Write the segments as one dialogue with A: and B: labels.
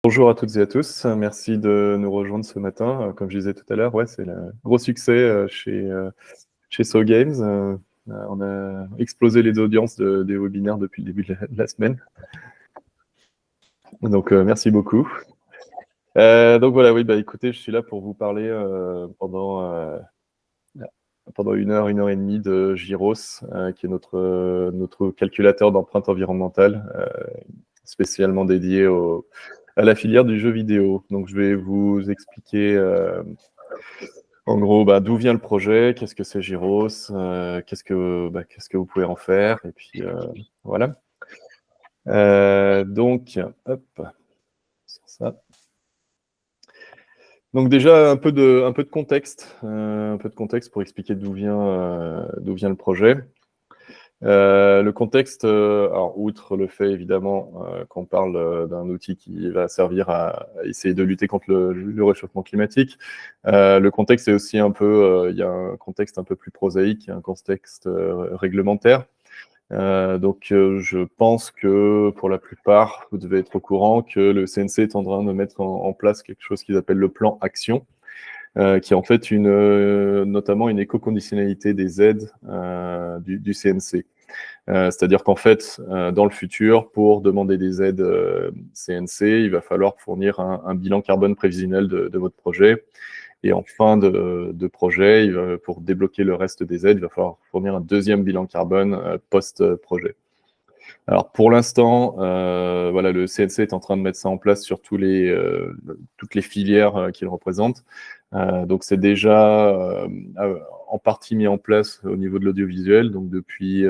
A: Bonjour à toutes et à tous, merci de nous rejoindre ce matin. Comme je disais tout à l'heure, ouais, c'est le gros succès chez So Games. On a explosé les audiences des webinaires depuis le début de la semaine. Donc, merci beaucoup. Donc voilà, oui, écoutez, je suis là pour vous parler pendant 1 heure et demie de Gyros, qui est notre calculateur d'empreinte environnementale, spécialement dédié à la filière du jeu vidéo. Donc, je vais vous expliquer en gros d'où vient le projet, qu'est-ce que c'est Gyros, qu'est-ce que vous pouvez en faire, et puis voilà. Donc, hop, sur ça. Donc déjà un peu de contexte, pour expliquer d'où vient le projet. Le contexte, alors outre le fait évidemment qu'on parle d'un outil qui va servir à essayer de lutter contre le réchauffement climatique, le contexte est aussi un peu, il y a un contexte un peu plus prosaïque, un contexte réglementaire. Donc je pense que pour la plupart, vous devez être au courant que le CNC est en train de mettre en place quelque chose qu'ils appellent le plan Action, qui est en fait notamment une éco-conditionnalité des aides du CNC. C'est-à-dire qu'en fait, dans le futur, pour demander des aides CNC, il va falloir fournir un bilan carbone prévisionnel de votre projet. Et en fin de projet, pour débloquer le reste des aides, il va falloir fournir un deuxième bilan carbone post-projet. Alors pour l'instant, voilà, le CNC est en train de mettre ça en place sur toutes les filières qu'il représente. Donc c'est déjà en partie mis en place au niveau de l'audiovisuel. Donc depuis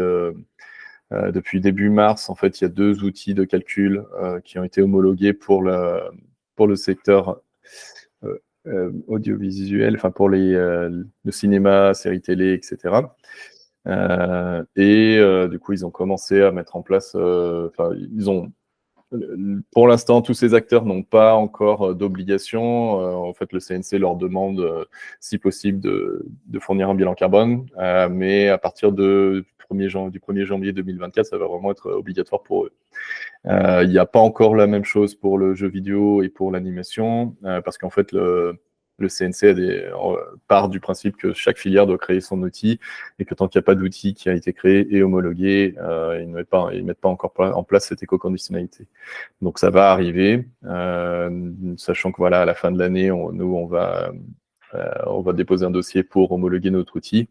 A: début mars, en fait, il y a 2 outils de calcul qui ont été homologués pour le secteur audiovisuel, enfin pour le cinéma, séries télé, etc. Du coup, ils ont commencé à mettre en place, pour l'instant, tous ces acteurs n'ont pas encore d'obligation. En fait, le CNC leur demande, si possible, de fournir un bilan carbone, mais à partir du 1er janvier 2024, ça va vraiment être obligatoire pour eux. Il n'y a pas encore la même chose pour le jeu vidéo et pour l'animation, parce qu'en fait, le CNC part du principe que chaque filière doit créer son outil et que tant qu'il n'y a pas d'outil qui a été créé et homologué, ils ne mettent pas encore en place cette éco-conditionnalité. Donc ça va arriver, sachant que voilà, à la fin de l'année, on va déposer un dossier pour homologuer notre outil.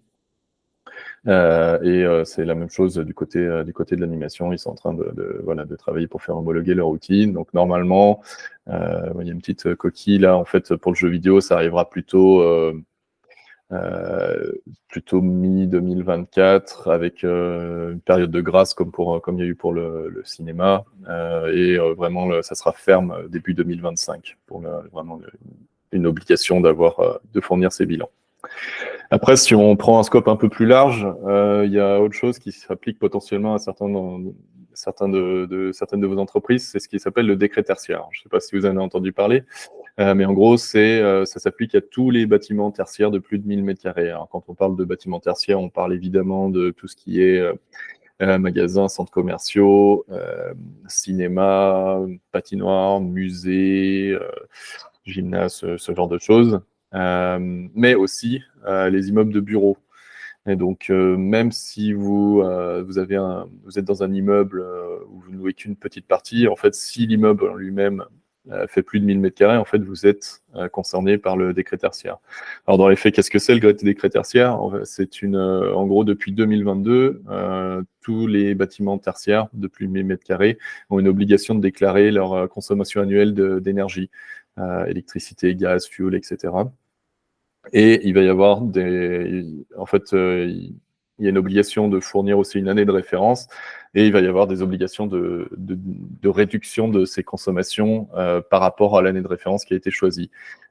A: C'est la même chose du côté de l'animation. Ils sont en train de travailler pour faire homologuer leur outil. Donc normalement, il y a une petite coquille là. En fait, pour le jeu vidéo, ça arrivera plutôt mi-2024 avec une période de grâce comme il y a eu pour le cinéma. Vraiment, ça sera ferme début 2025 pour vraiment une obligation de fournir ces bilans. Après, si on prend un scope un peu plus large, il y a autre chose qui s'applique potentiellement à certaines de vos entreprises, c'est ce qui s'appelle le décret tertiaire. Je ne sais pas si vous en avez entendu parler, mais en gros, ça s'applique à tous les bâtiments tertiaires de plus de 1000 m². Alors, quand on parle de bâtiments tertiaires, on parle évidemment de tout ce qui est magasins, centres commerciaux, cinéma, patinoires, musées, gymnases, ce genre de choses. Mais aussi les immeubles de bureaux. Et donc, même si vous êtes dans un immeuble où vous ne louez qu'une petite partie, en fait, si l'immeuble en lui-même fait plus de 1000 m², en fait, vous êtes concerné par le décret tertiaire. Alors, dans les faits, qu'est-ce que c'est le décret tertiaire? C'est en gros, depuis 2022, tous les bâtiments tertiaires de plus de 1000 m² ont une obligation de déclarer leur consommation annuelle d'énergie, électricité, gaz, fuel, etc. Et il va y avoir en fait, il y a une obligation de fournir aussi une année de référence et il va y avoir des obligations de réduction de ces consommations par rapport à l'année de référence qui a été choisie.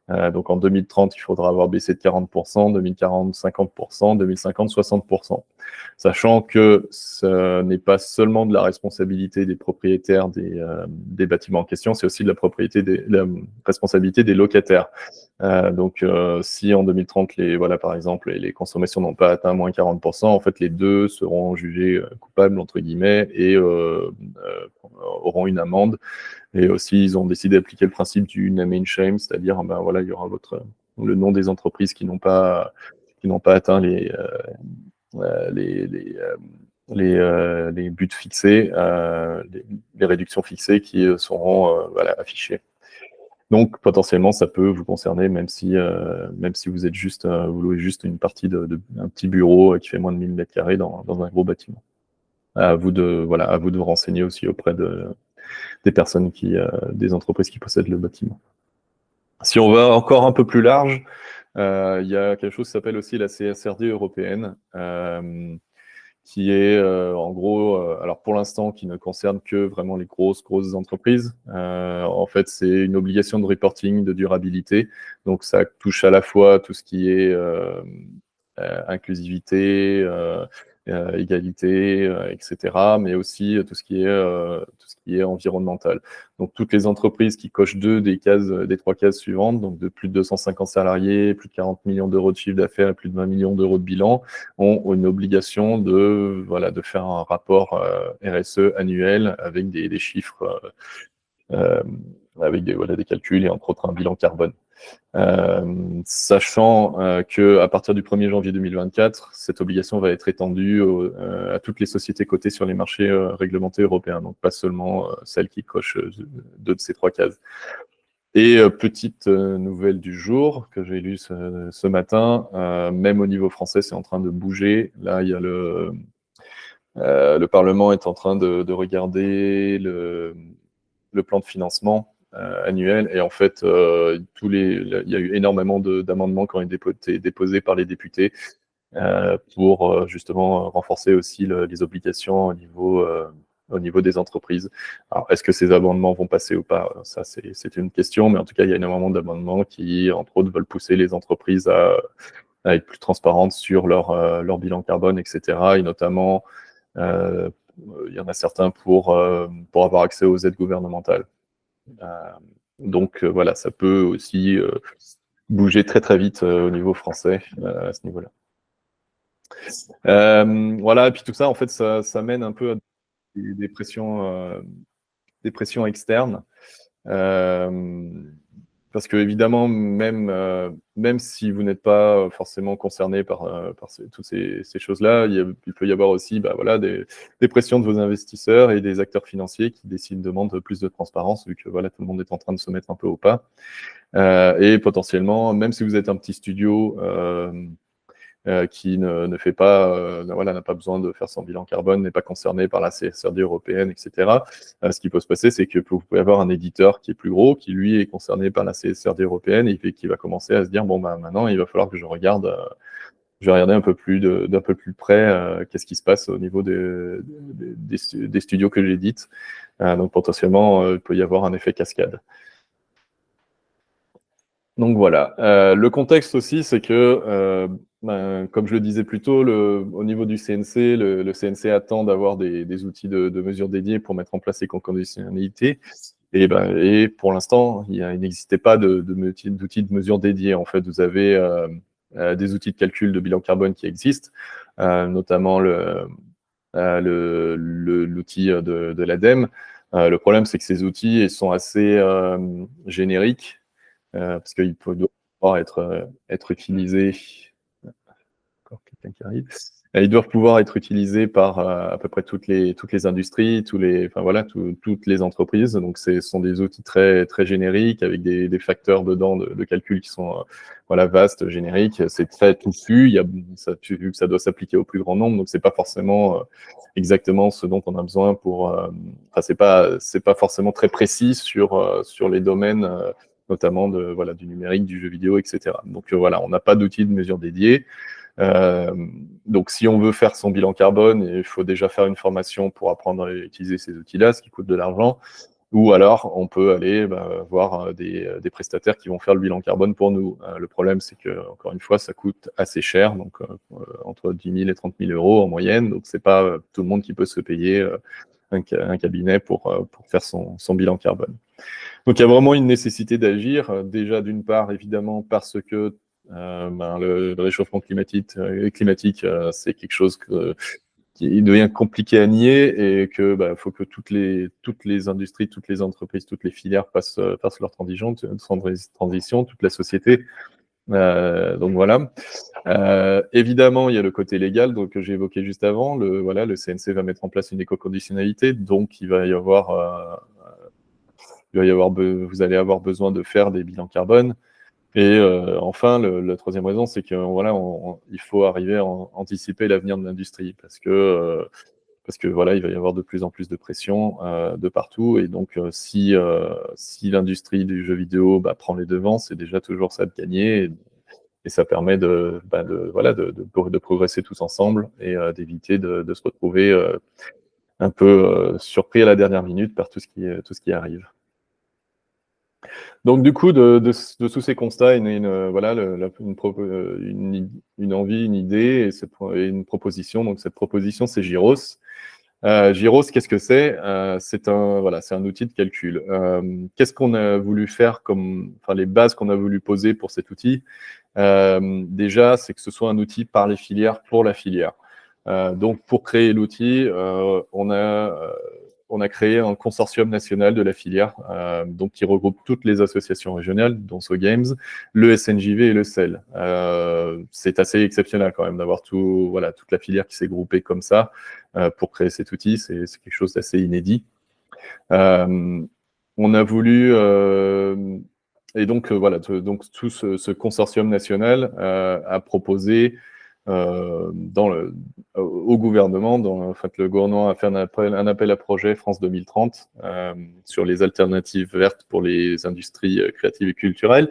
A: Donc en 2030, il faudra avoir baissé de 40%, 2040, 50%, 2050, 60%. Sachant que ce n'est pas seulement de la responsabilité des propriétaires des bâtiments en question, c'est aussi de la responsabilité des locataires. Donc, si en 2030, par exemple, les consommations n'ont pas atteint moins 40%, en fait, les deux seront jugés coupables, entre guillemets, et auront une amende. Et aussi, ils ont décidé d'appliquer le principe du name and shame, c'est-à-dire, ben voilà, il y aura le nom des entreprises qui n'ont pas atteint les buts fixés, les réductions fixées qui seront affichées. Donc, potentiellement, ça peut vous concerner, même si vous êtes vous louez juste une partie un petit bureau qui fait moins de 1000 m² dans un gros bâtiment. À vous de vous renseigner aussi auprès des personnes des entreprises qui possèdent le bâtiment. Si on va encore un peu plus large, il y a quelque chose qui s'appelle aussi la CSRD européenne, qui est en gros, alors pour l'instant, qui ne concerne que vraiment les grosses entreprises. En fait, c'est une obligation de reporting de durabilité. Donc, ça touche à la fois tout ce qui est inclusivité, égalité, etc., mais aussi tout ce qui est environnemental. Donc, toutes les entreprises qui cochent des 3 cases suivantes, donc de plus de 250 salariés, plus de 40 millions d'euros de chiffre d'affaires et plus de 20 millions d'euros de bilan, ont une obligation de faire un rapport RSE annuel avec des chiffres, avec des calculs et entre autres un bilan carbone. Sachant qu'à partir du 1er janvier 2024, cette obligation va être étendue à toutes les sociétés cotées sur les marchés réglementés européens, donc pas seulement celles qui cochent 2 de ces 3 cases. Et petite nouvelle du jour que j'ai lue ce matin, même au niveau français, c'est en train de bouger. Là, il y a le Parlement est en train de regarder le plan de financement annuel. Et en fait, il y a eu énormément d'amendements qui ont été déposés par les députés pour justement renforcer aussi les obligations au niveau des entreprises. Alors, est-ce que ces amendements vont passer ou pas? Ça, c'est une question, mais en tout cas, il y a énormément d'amendements qui, entre autres, veulent pousser les entreprises à être plus transparentes sur leur bilan carbone, etc. Et notamment, il y en a certains pour avoir accès aux aides gouvernementales. Donc voilà, ça peut aussi bouger très très vite au niveau français à ce niveau-là. Voilà, et puis tout ça, en fait, ça mène un peu à des pressions externes. Parce que évidemment, même si vous n'êtes pas forcément concerné par toutes ces choses-là, il peut y avoir aussi des pressions de vos investisseurs et des acteurs financiers qui demandent plus de transparence, vu que tout le monde est en train de se mettre un peu au pas. Et potentiellement, même si vous êtes un petit studio qui ne fait pas, n'a pas besoin de faire son bilan carbone, n'est pas concerné par la CSRD européenne, etc. Ce qui peut se passer, c'est que vous pouvez avoir un éditeur qui est plus gros, qui lui est concerné par la CSRD européenne et qui va commencer à se dire, bon, maintenant, il va falloir que je vais regarder un peu plus près qu'est-ce qui se passe au niveau des studios que j'édite. Donc potentiellement, il peut y avoir un effet cascade. Donc voilà. Le contexte aussi, c'est que, comme je le disais plus tôt, au niveau du CNC, le CNC attend d'avoir des outils de mesure dédiés pour mettre en place les conditionnalités. Et pour l'instant, il n'existait pas d'outils de mesure dédiés. En fait, vous avez des outils de calcul de bilan carbone qui existent, notamment l'outil de l'ADEME. Le problème, c'est que ces outils sont assez génériques. Parce qu'ils doivent pouvoir être utilisés. Encore quelqu'un qui arrive. Ils doivent pouvoir être utilisés par à peu près toutes les industries, toutes les entreprises. Donc, ce sont des outils très, très génériques avec des facteurs dedans de calcul qui sont vastes, génériques. C'est très touffu. Vu que ça doit s'appliquer au plus grand nombre, donc c'est pas forcément exactement ce dont on a besoin pour. C'est pas forcément très précis sur les domaines. Notamment du numérique, du jeu vidéo, etc. Donc on n'a pas d'outils de mesure dédiés. Donc si on veut faire son bilan carbone, il faut déjà faire une formation pour apprendre à utiliser ces outils-là, ce qui coûte de l'argent. Ou alors, on peut aller voir des prestataires qui vont faire le bilan carbone pour nous. Le problème, c'est que, encore une fois, ça coûte assez cher, donc entre 10 000 et 30 000 euros en moyenne. Donc, c'est pas tout le monde qui peut se payer un cabinet pour faire son bilan carbone. Donc, il y a vraiment une nécessité d'agir. Déjà, d'une part, évidemment, parce que le réchauffement climatique, c'est quelque chose qui devient compliqué à nier et que faut que toutes les industries, toutes les entreprises, toutes les filières fassent leur transition, toute la société. Donc voilà. Évidemment, il y a le côté légal que j'ai évoqué juste avant. Le CNC va mettre en place une éco-conditionnalité, donc vous allez avoir besoin de faire des bilans carbone. Et enfin, la troisième raison, c'est que il faut arriver à anticiper l'avenir de l'industrie parce que il va y avoir de plus en plus de pression de partout. Et donc, si l'industrie du jeu vidéo prend les devants, c'est déjà toujours ça de gagner. Et ça permet de progresser tous ensemble et d'éviter de se retrouver un peu surpris à la dernière minute par tout ce qui arrive. Donc, du coup, de tous ces constats, une envie, une idée et une proposition. Donc, cette proposition, c'est Gyros. Gyros, qu'est-ce que c'est? C'est un outil de calcul. Qu'est-ce qu'on a voulu faire les bases qu'on a voulu poser pour cet outil? Déjà, c'est que ce soit un outil par les filières, pour la filière. Donc, pour créer l'outil, on a créé un consortium national de la filière, donc qui regroupe toutes les associations régionales, dont So Games, le SNJV et le CEL. C'est assez exceptionnel quand même d'avoir toute la filière qui s'est groupée comme ça pour créer cet outil. C'est quelque chose d'assez inédit. On a voulu et donc donc tout ce consortium national a proposé au gouvernement, le gouvernement a fait un appel à projet France 2030 sur les alternatives vertes pour les industries créatives et culturelles.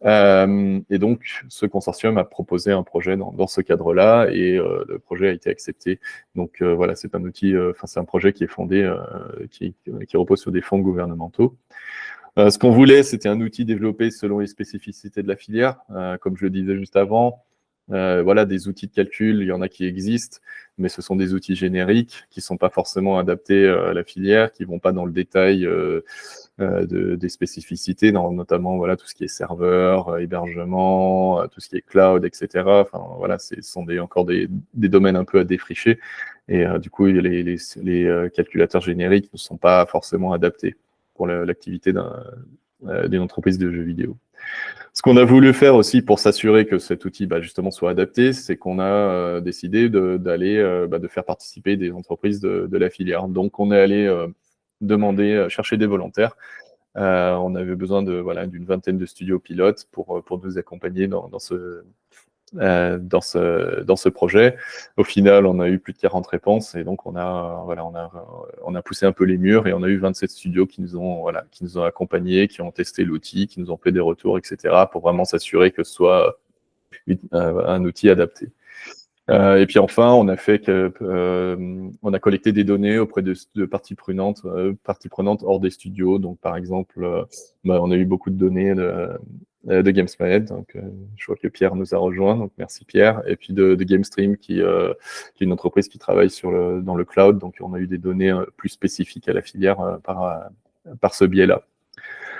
A: Et donc, ce consortium a proposé un projet dans ce cadre-là et le projet a été accepté. Donc c'est un outil, c'est un projet qui est fondé, qui repose sur des fonds gouvernementaux. Ce qu'on voulait, c'était un outil développé selon les spécificités de la filière, comme je le disais juste avant. Des outils de calcul, il y en a qui existent, mais ce sont des outils génériques qui ne sont pas forcément adaptés à la filière, qui ne vont pas dans le détail des spécificités, notamment tout ce qui est serveur, hébergement, tout ce qui est cloud, etc. Ce sont encore des domaines un peu à défricher. Et du coup, les calculateurs génériques ne sont pas forcément adaptés pour l'activité d'une entreprise de jeux vidéo. Ce qu'on a voulu faire aussi pour s'assurer que cet outil justement soit adapté, c'est qu'on a décidé de faire participer des entreprises de la filière. Donc on est allé chercher des volontaires. On avait besoin d'une vingtaine de studios pilotes pour nous accompagner dans ce projet. Au final, on a eu plus de 40 réponses et donc on a poussé un peu les murs et on a eu 27 studios qui nous ont accompagnés, qui ont testé l'outil, qui nous ont fait des retours, etc. pour vraiment s'assurer que ce soit un outil adapté. Et puis enfin, on a collecté des données auprès de parties prenantes hors des studios. Donc par exemple, on a eu beaucoup de données de GamesMaed, donc je vois que Pierre nous a rejoint, donc merci Pierre, et puis de GameStream qui est une entreprise qui travaille dans le cloud, donc on a eu des données plus spécifiques à la filière par ce biais-là.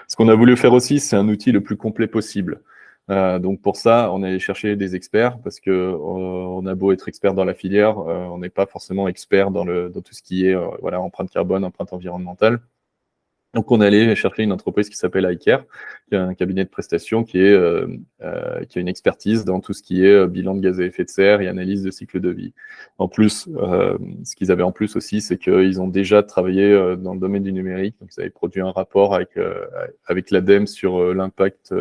A: Ce qu'on a voulu faire aussi, c'est un outil le plus complet possible. Donc pour ça, on est allé chercher des experts parce que on a beau être expert dans la filière, on n'est pas forcément expert dans tout ce qui est empreinte carbone, empreinte environnementale. Donc on est allé chercher une entreprise qui s'appelle iCare, qui est un cabinet de prestations qui a une expertise dans tout ce qui est bilan de gaz à effet de serre et analyse de cycle de vie. En plus, ce qu'ils avaient en plus aussi, c'est qu'ils ont déjà travaillé dans le domaine du numérique. Donc ils avaient produit un rapport avec l'ADEME sur l'impact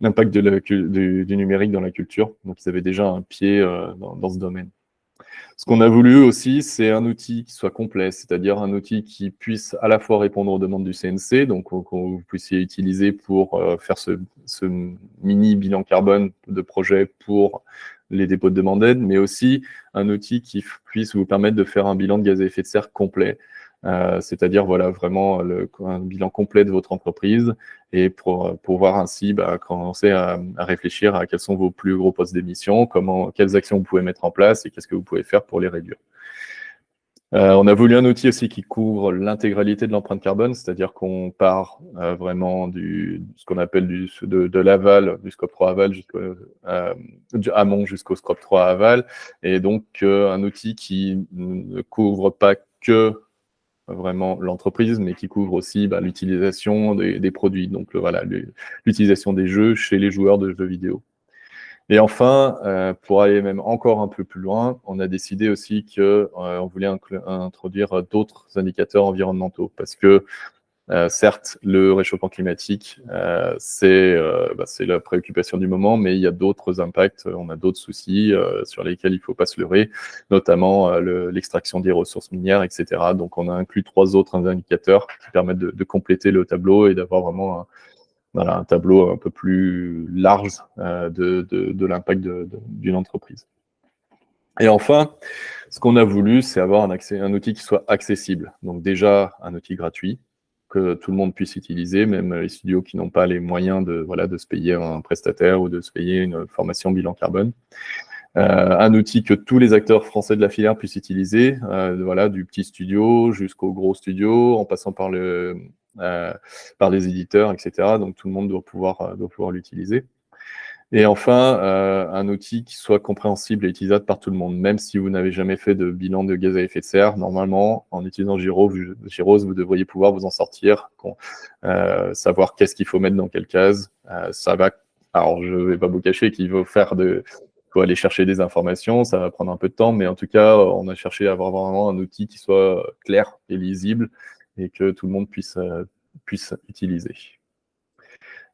A: du numérique dans la culture. Donc, ils avaient déjà un pied dans ce domaine. Ce qu'on a voulu aussi, c'est un outil qui soit complet, c'est-à-dire un outil qui puisse à la fois répondre aux demandes du CNC, donc que vous puissiez utiliser pour faire ce mini bilan carbone de projet pour les dépôts de demande d'aide, mais aussi un outil qui puisse vous permettre de faire un bilan de gaz à effet de serre complet. c'est-à-dire voilà, vraiment un bilan complet de votre entreprise et pour pouvoir ainsi commencer à réfléchir à quels sont vos plus gros postes d'émission, quelles actions vous pouvez mettre en place et qu'est-ce que vous pouvez faire pour les réduire. On a voulu un outil aussi qui couvre l'intégralité de l'empreinte carbone, c'est-à-dire qu'on part vraiment ce qu'on appelle de l'aval, du scope 3 aval du amont jusqu'au scope 3 aval, et donc un outil qui ne couvre pas que vraiment l'entreprise, mais qui couvre aussi l'utilisation des produits, donc voilà, l'utilisation des jeux chez les joueurs de jeux vidéo. Et enfin, pour aller même encore un peu plus loin, on a décidé aussi qu'on voulait introduire d'autres indicateurs environnementaux parce que certes, le réchauffement climatique, c'est la préoccupation du moment, mais il y a d'autres impacts, on a d'autres soucis sur lesquels il ne faut pas se leurrer, notamment l'extraction des ressources minières, etc. Donc, on a inclus 3 autres indicateurs qui permettent de compléter le tableau et d'avoir vraiment un tableau un peu plus large de l'impact d'une entreprise. Et enfin, ce qu'on a voulu, c'est avoir un outil qui soit accessible. Donc déjà, un outil gratuit, que tout le monde puisse utiliser, même les studios qui n'ont pas les moyens de se payer un prestataire ou de se payer une formation bilan carbone. Un outil que tous les acteurs français de la filière puissent utiliser, du petit studio jusqu'au gros studio, en passant par les éditeurs, etc. Donc tout le monde doit pouvoir l'utiliser. Et enfin, un outil qui soit compréhensible et utilisable par tout le monde. Même si vous n'avez jamais fait de bilan de gaz à effet de serre, normalement, en utilisant Gyros, vous devriez pouvoir vous en sortir, savoir qu'est-ce qu'il faut mettre dans quelle case. Alors, je ne vais pas vous cacher qu'il faut aller chercher des informations, ça va prendre un peu de temps, mais en tout cas, on a cherché à avoir vraiment un outil qui soit clair et lisible et que tout le monde puisse utiliser.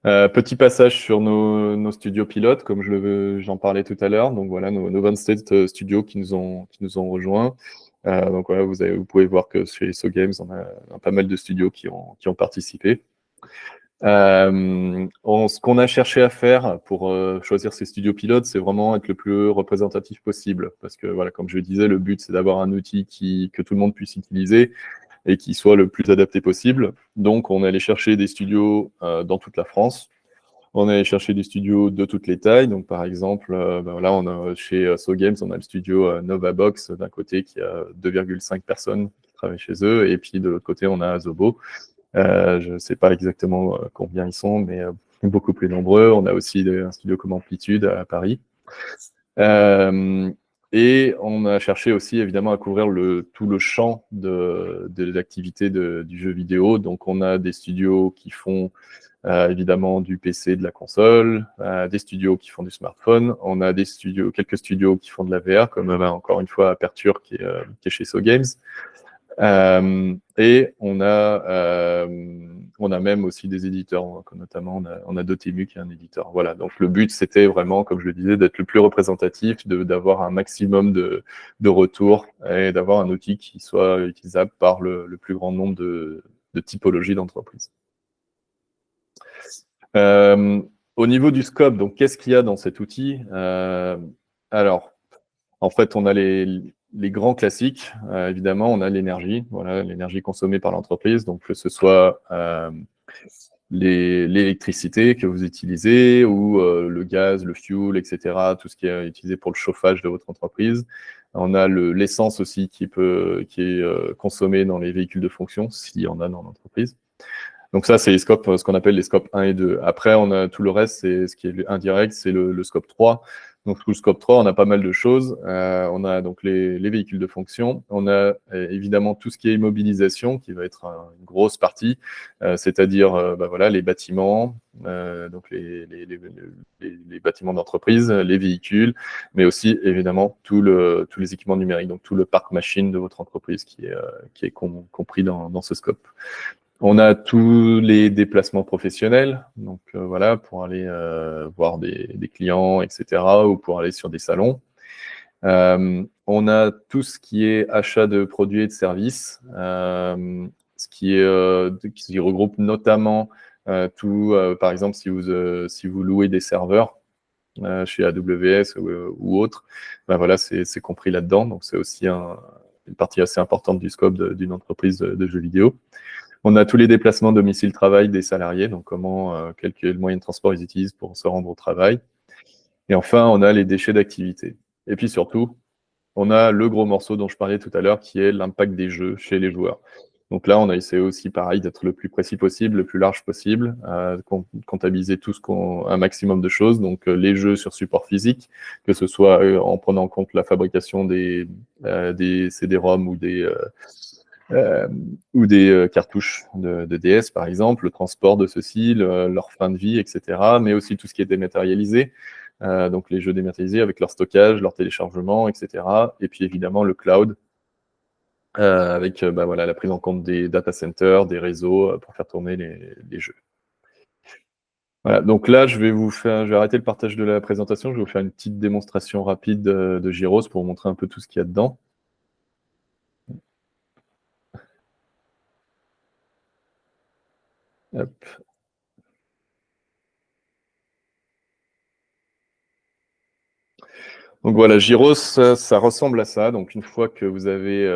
A: Petit passage sur nos studios pilotes, comme j'en parlais tout à l'heure. Donc voilà, nos 27 studios qui nous ont rejoints. Donc voilà, vous pouvez voir que chez SoGames, on a pas mal de studios qui ont participé. Ce qu'on a cherché à faire pour choisir ces studios pilotes, c'est vraiment être le plus représentatif possible. Parce que voilà, comme je le disais, le but, c'est d'avoir un outil que tout le monde puisse utiliser et qui soit le plus adapté possible. Donc, on est allé chercher des studios dans toute la France. On est allé chercher des studios de toutes les tailles. Donc, par exemple, chez SoGames, on a le studio Novabox d'un côté qui a 2,5 personnes qui travaillent chez eux. Et puis, de l'autre côté, on a Asobo. Je ne sais pas exactement combien ils sont, mais beaucoup plus nombreux. On a aussi un studio comme Amplitude à Paris. Et on a cherché aussi, évidemment, à couvrir tout le champ de l'activité du jeu vidéo. Donc, on a des studios qui font évidemment du PC, de la console, des studios qui font du smartphone. On a quelques studios qui font de la VR, comme encore une fois Aperture qui est chez SoGames. Et on a même aussi des éditeurs, notamment on a Dotemu qui est un éditeur. Voilà, donc le but c'était vraiment, comme je le disais, d'être le plus représentatif, d'avoir un maximum de retours et d'avoir un outil qui soit utilisable par le plus grand nombre de typologies d'entreprises. Au niveau du scope, donc qu'est-ce qu'il y a dans cet outil? Alors, en fait, on a les grands classiques, évidemment, on a l'énergie, voilà, l'énergie consommée par l'entreprise, donc que ce soit l'électricité que vous utilisez ou le gaz, le fuel, etc., tout ce qui est utilisé pour le chauffage de votre entreprise. On a l'essence aussi qui est consommée dans les véhicules de fonction, s'il y en a dans l'entreprise. Donc ça, c'est les scopes, ce qu'on appelle les scopes 1 et 2. Après, on a tout le reste, c'est ce qui est indirect, c'est le scope 3. Donc, sous le scope 3, on a pas mal de choses. On a donc les véhicules de fonction. On a évidemment tout ce qui est immobilisation, qui va être une grosse partie, c'est-à-dire les bâtiments, donc les bâtiments d'entreprise, les véhicules, mais aussi évidemment tous les équipements numériques, donc tout le parc machine de votre entreprise qui est compris dans ce scope. On a tous les déplacements professionnels, donc pour aller voir des clients, etc., ou pour aller sur des salons. On a tout ce qui est achat de produits et de services, ce qui regroupe notamment par exemple, si vous louez des serveurs chez AWS ou autre, c'est compris là-dedans, donc c'est aussi une partie assez importante du scope d'une entreprise de jeux vidéo. On a tous les déplacements domicile-travail des salariés, donc quel moyen de transport ils utilisent pour se rendre au travail. Et enfin, on a les déchets d'activité. Et puis surtout, on a le gros morceau dont je parlais tout à l'heure, qui est l'impact des jeux chez les joueurs. Donc là, on a essayé aussi, pareil, d'être le plus précis possible, le plus large possible, comptabiliser un maximum de choses. Donc les jeux sur support physique, que ce soit en prenant en compte la fabrication des CD-ROM ou des cartouches de DS, par exemple, le transport de ceux-ci, leur fin de vie, etc., mais aussi tout ce qui est dématérialisé. Donc les jeux dématérialisés avec leur stockage, leur téléchargement, etc. Et puis évidemment le cloud, avec voilà, la prise en compte des data centers, des réseaux pour faire tourner les jeux. Voilà, donc là, je vais arrêter le partage de la présentation, je vais vous faire une petite démonstration rapide de Gyros pour vous montrer un peu tout ce qu'il y a dedans. Hop. Donc voilà, Gyros, ça ressemble à ça. Donc une fois que vous avez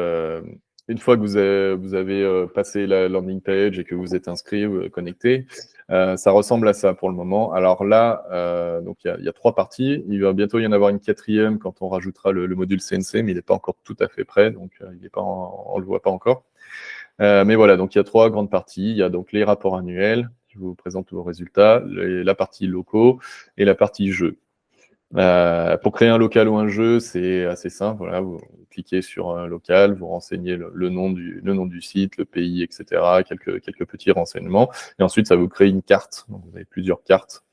A: passé la landing page et que vous êtes inscrit ou connecté, ça ressemble à ça pour le moment. Alors là, donc il y a 3 parties. Il va bientôt y en avoir une 4e quand on rajoutera le module CNC, mais il n'est pas encore tout à fait prêt, donc on le voit pas encore. Mais voilà, donc il y a 3 grandes parties. Il y a donc les rapports annuels qui vous présentent vos résultats, la partie locaux et la partie jeu. Pour créer un local ou un jeu, c'est assez simple. Voilà, vous cliquez sur un local, vous renseignez le nom du site, le pays, etc., quelques petits renseignements. Et ensuite, ça vous crée une carte. Donc, vous avez plusieurs cartes.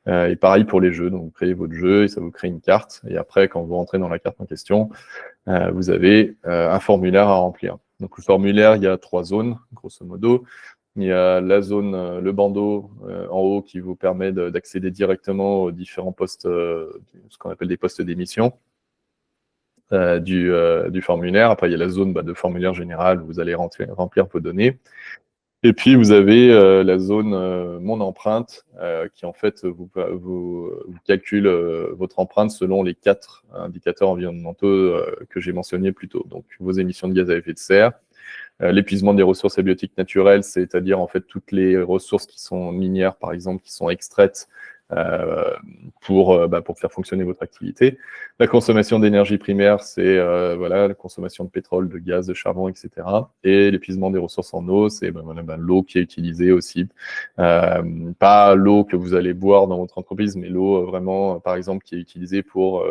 A: Et pareil pour les jeux. Donc, vous créez votre jeu et ça vous crée une carte. Et après, quand vous rentrez dans la carte en question, vous avez un formulaire à remplir. Donc, le formulaire, il y a 3 zones, grosso modo. Il y a la zone, le bandeau en haut qui vous permet d'accéder directement aux différents postes, ce qu'on appelle des postes d'émission du formulaire. Après, il y a la zone de formulaire général où vous allez remplir vos données. Et puis, vous avez la zone Mon empreinte qui, en fait, vous calcule votre empreinte selon les 4 indicateurs environnementaux que j'ai mentionnés plus tôt. Donc, vos émissions de gaz à effet de serre, l'épuisement des ressources abiotiques naturelles, c'est-à-dire en fait toutes les ressources qui sont minières, par exemple, qui sont extraites pour faire fonctionner votre activité. La consommation d'énergie primaire, c'est voilà, la consommation de pétrole, de gaz, de charbon, etc. Et l'épuisement des ressources en eau, c'est l'eau qui est utilisée aussi. Pas l'eau que vous allez boire dans votre entreprise, mais l'eau vraiment, par exemple, qui est utilisée pour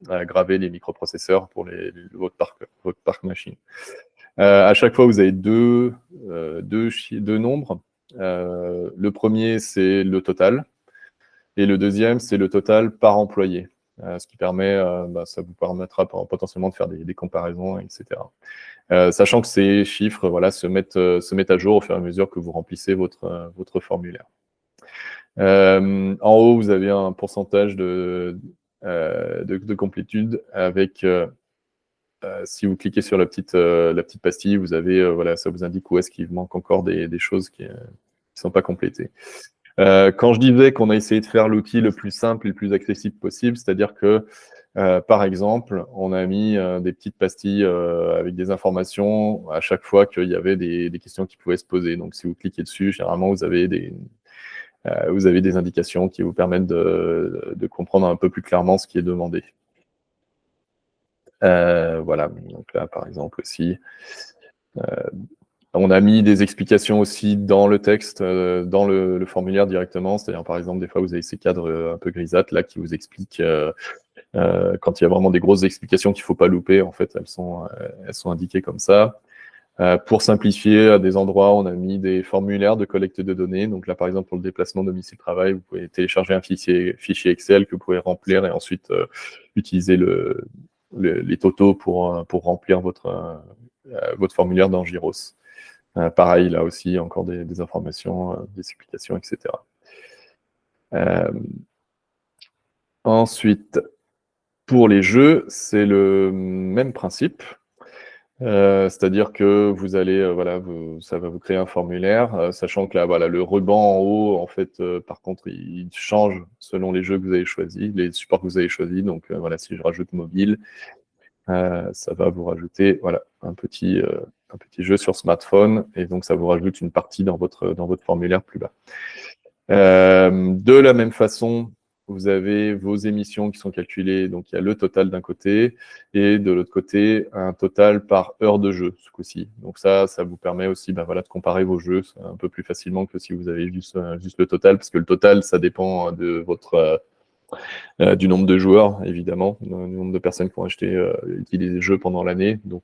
A: graver les microprocesseurs pour votre parc machine. À chaque fois, vous avez deux nombres. Le premier, c'est le total. Et le deuxième, c'est le total par employé. Ce qui permet, ça vous permettra potentiellement de faire des comparaisons, etc. Sachant que ces chiffres se mettent à jour au fur et à mesure que vous remplissez votre formulaire. En haut, vous avez un pourcentage de complétude avec... si vous cliquez sur la petite pastille, vous avez, ça vous indique où est-ce qu'il manque encore des choses qui ne sont pas complétées. Quand je disais qu'on a essayé de faire l'outil le plus simple et le plus accessible possible, c'est-à-dire que, par exemple, on a mis des petites pastilles avec des informations à chaque fois qu'il y avait des questions qui pouvaient se poser. Donc, si vous cliquez dessus, généralement, vous avez des indications qui vous permettent de comprendre un peu plus clairement ce qui est demandé. Voilà, donc là, par exemple, aussi, on a mis des explications aussi dans le texte, dans le formulaire directement. C'est-à-dire, par exemple, des fois, vous avez ces cadres un peu grisâtres là qui vous expliquent quand il y a vraiment des grosses explications qu'il ne faut pas louper. En fait, elles sont indiquées comme ça. Pour simplifier, à des endroits, on a mis des formulaires de collecte de données. Donc là, par exemple, pour le déplacement domicile-travail, vous pouvez télécharger un fichier Excel que vous pouvez remplir et ensuite utiliser les totaux pour remplir votre formulaire dans Gyros. Pareil, là aussi, encore des informations, des explications, etc. Ensuite, pour les jeux, c'est le même principe. C'est-à-dire que vous allez, ça va vous créer un formulaire, sachant que là, le ruban en haut, en fait, par contre, il change selon les jeux que vous avez choisis, les supports que vous avez choisis. Donc, si je rajoute mobile, ça va vous rajouter voilà, un petit jeu sur smartphone, et donc ça vous rajoute une partie dans votre formulaire plus bas. De la même façon, vous avez vos émissions qui sont calculées, donc il y a le total d'un côté, et de l'autre côté, un total par heure de jeu, ce coup-ci. Donc ça vous permet aussi voilà, de comparer vos jeux un peu plus facilement que si vous avez juste le total, parce que le total, ça dépend de du nombre de joueurs, évidemment, du nombre de personnes qui ont utilisé le jeu pendant l'année. Donc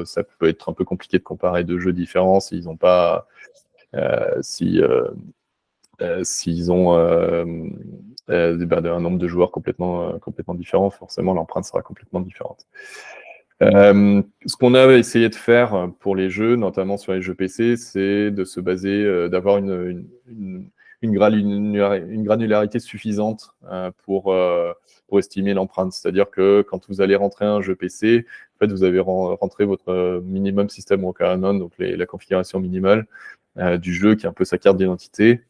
A: ça peut être un peu compliqué de comparer deux jeux différents s'ils n'ont pas... s'ils ont un nombre de joueurs complètement différent, forcément l'empreinte sera complètement différente. Ce qu'on a essayé de faire pour les jeux, notamment sur les jeux PC, c'est de se baser, d'avoir une granularité suffisante pour estimer l'empreinte. C'est-à-dire que quand vous allez rentrer un jeu PC, en fait, vous avez rentré votre minimum system requirement, donc la configuration minimale du jeu, qui est un peu sa carte d'identité.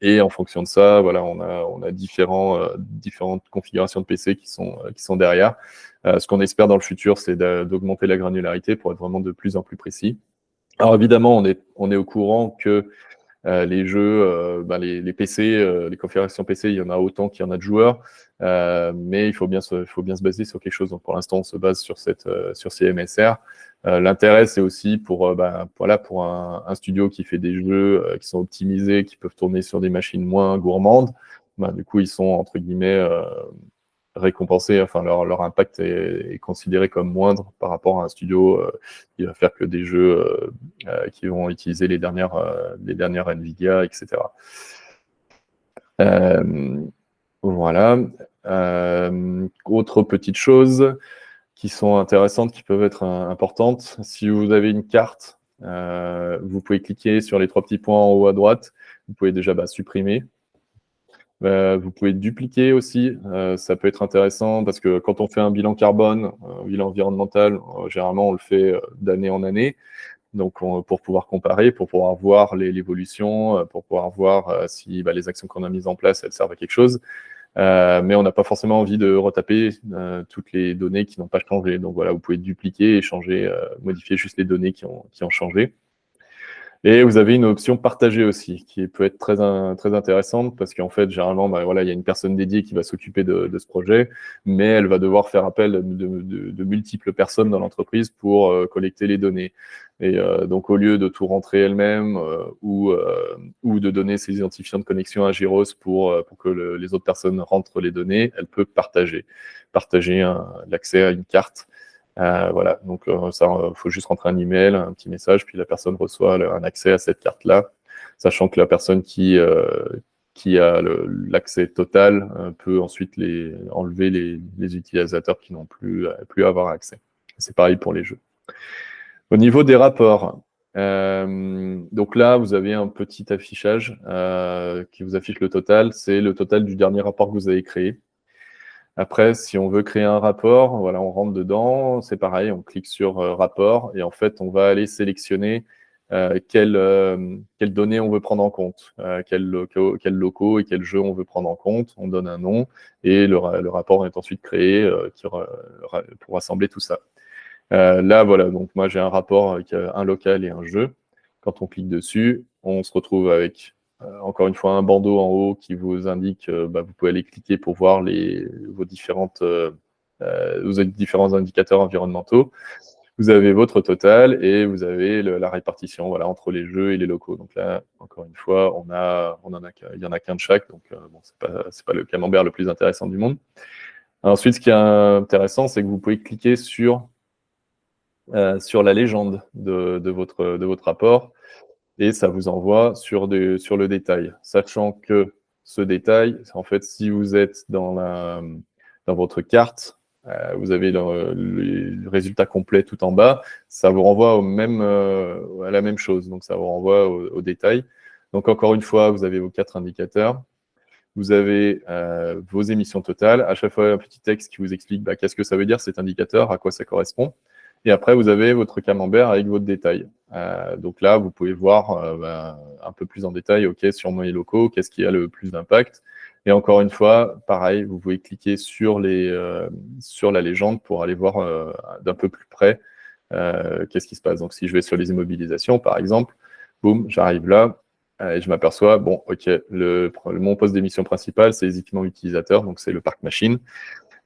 A: Et en fonction de ça, voilà, on a différentes configurations de PC qui sont derrière. Ce qu'on espère dans le futur, c'est d'augmenter la granularité pour être vraiment de plus en plus précis. Alors évidemment, on est au courant que les jeux, les PC, les configurations PC, il y en a autant qu'il y en a de joueurs, mais il faut bien se baser sur quelque chose. Donc pour l'instant, on se base sur ces MSR. L'intérêt, c'est aussi pour un studio qui fait des jeux qui sont optimisés, qui peuvent tourner sur des machines moins gourmandes. Du coup, ils sont entre guillemets récompensés. Enfin, leur impact est considéré comme moindre par rapport à un studio qui va faire que des jeux qui vont utiliser les dernières Nvidia, etc. Voilà. Autre petite chose qui sont intéressantes, qui peuvent être importantes. Si vous avez une carte, vous pouvez cliquer sur les 3 petits points en haut à droite. Vous pouvez déjà supprimer. Vous pouvez dupliquer aussi. Ça peut être intéressant parce que quand on fait un bilan carbone, un bilan environnemental, généralement on le fait d'année en année. Donc, pour pouvoir comparer, pour pouvoir voir l'évolution, pour pouvoir voir si les actions qu'on a mises en place, elles servent à quelque chose. Mais on n'a pas forcément envie de retaper toutes les données qui n'ont pas changé. Donc voilà, vous pouvez dupliquer et changer, modifier juste les données qui ont changé. Et vous avez une option partagée aussi, qui peut être très intéressante, parce qu'en fait, généralement, voilà, il y a une personne dédiée qui va s'occuper de ce projet, mais elle va devoir faire appel de multiples personnes dans l'entreprise pour collecter les données. Et donc, au lieu de tout rentrer elle-même ou de donner ses identifiants de connexion à Gyros pour que les autres personnes rentrent les données, elle peut partager l'accès à une carte. Voilà, donc faut juste rentrer un email, un petit message, puis la personne reçoit un accès à cette carte-là, sachant que la personne qui a l'accès total peut ensuite enlever les utilisateurs qui n'ont plus à avoir accès. C'est pareil pour les jeux. Au niveau des rapports, donc là, vous avez un petit affichage qui vous affiche le total. C'est le total du dernier rapport que vous avez créé. Après, si on veut créer un rapport, voilà, on rentre dedans, c'est pareil, on clique sur rapport, et en fait, on va aller sélectionner quelles données on veut prendre en compte, quels locaux et quels jeux on veut prendre en compte. On donne un nom, et le rapport est ensuite créé pour rassembler tout ça. Là, voilà, donc moi j'ai un rapport avec un local et un jeu. Quand on clique dessus, on se retrouve avec encore une fois un bandeau en haut qui vous indique, vous pouvez aller cliquer pour voir vos différents indicateurs environnementaux. Vous avez votre total et vous avez la répartition, voilà, entre les jeux et les locaux. Donc là, encore une fois, il y en a qu'un de chaque, donc bon, c'est pas le camembert le plus intéressant du monde. Ensuite, ce qui est intéressant, c'est que vous pouvez cliquer sur la légende de votre rapport, et ça vous envoie sur le détail, sachant que ce détail, en fait, si vous êtes dans votre carte, vous avez le résultat complet tout en bas, ça vous renvoie à la même chose, donc ça vous renvoie au détail. Donc encore une fois, vous avez vos 4 indicateurs, vous avez vos émissions totales, à chaque fois un petit texte qui vous explique qu'est-ce que ça veut dire cet indicateur, à quoi ça correspond. Et après, vous avez votre camembert avec votre détail. Donc là, vous pouvez voir un peu plus en détail, OK, sur mes locaux, qu'est-ce qui a le plus d'impact. Et encore une fois, pareil, vous pouvez cliquer sur la légende pour aller voir d'un peu plus près qu'est-ce qui se passe. Donc, si je vais sur les immobilisations, par exemple, boum, j'arrive là et je m'aperçois, bon, ok, mon poste d'émission principal, c'est les équipements utilisateurs, donc c'est le parc machine.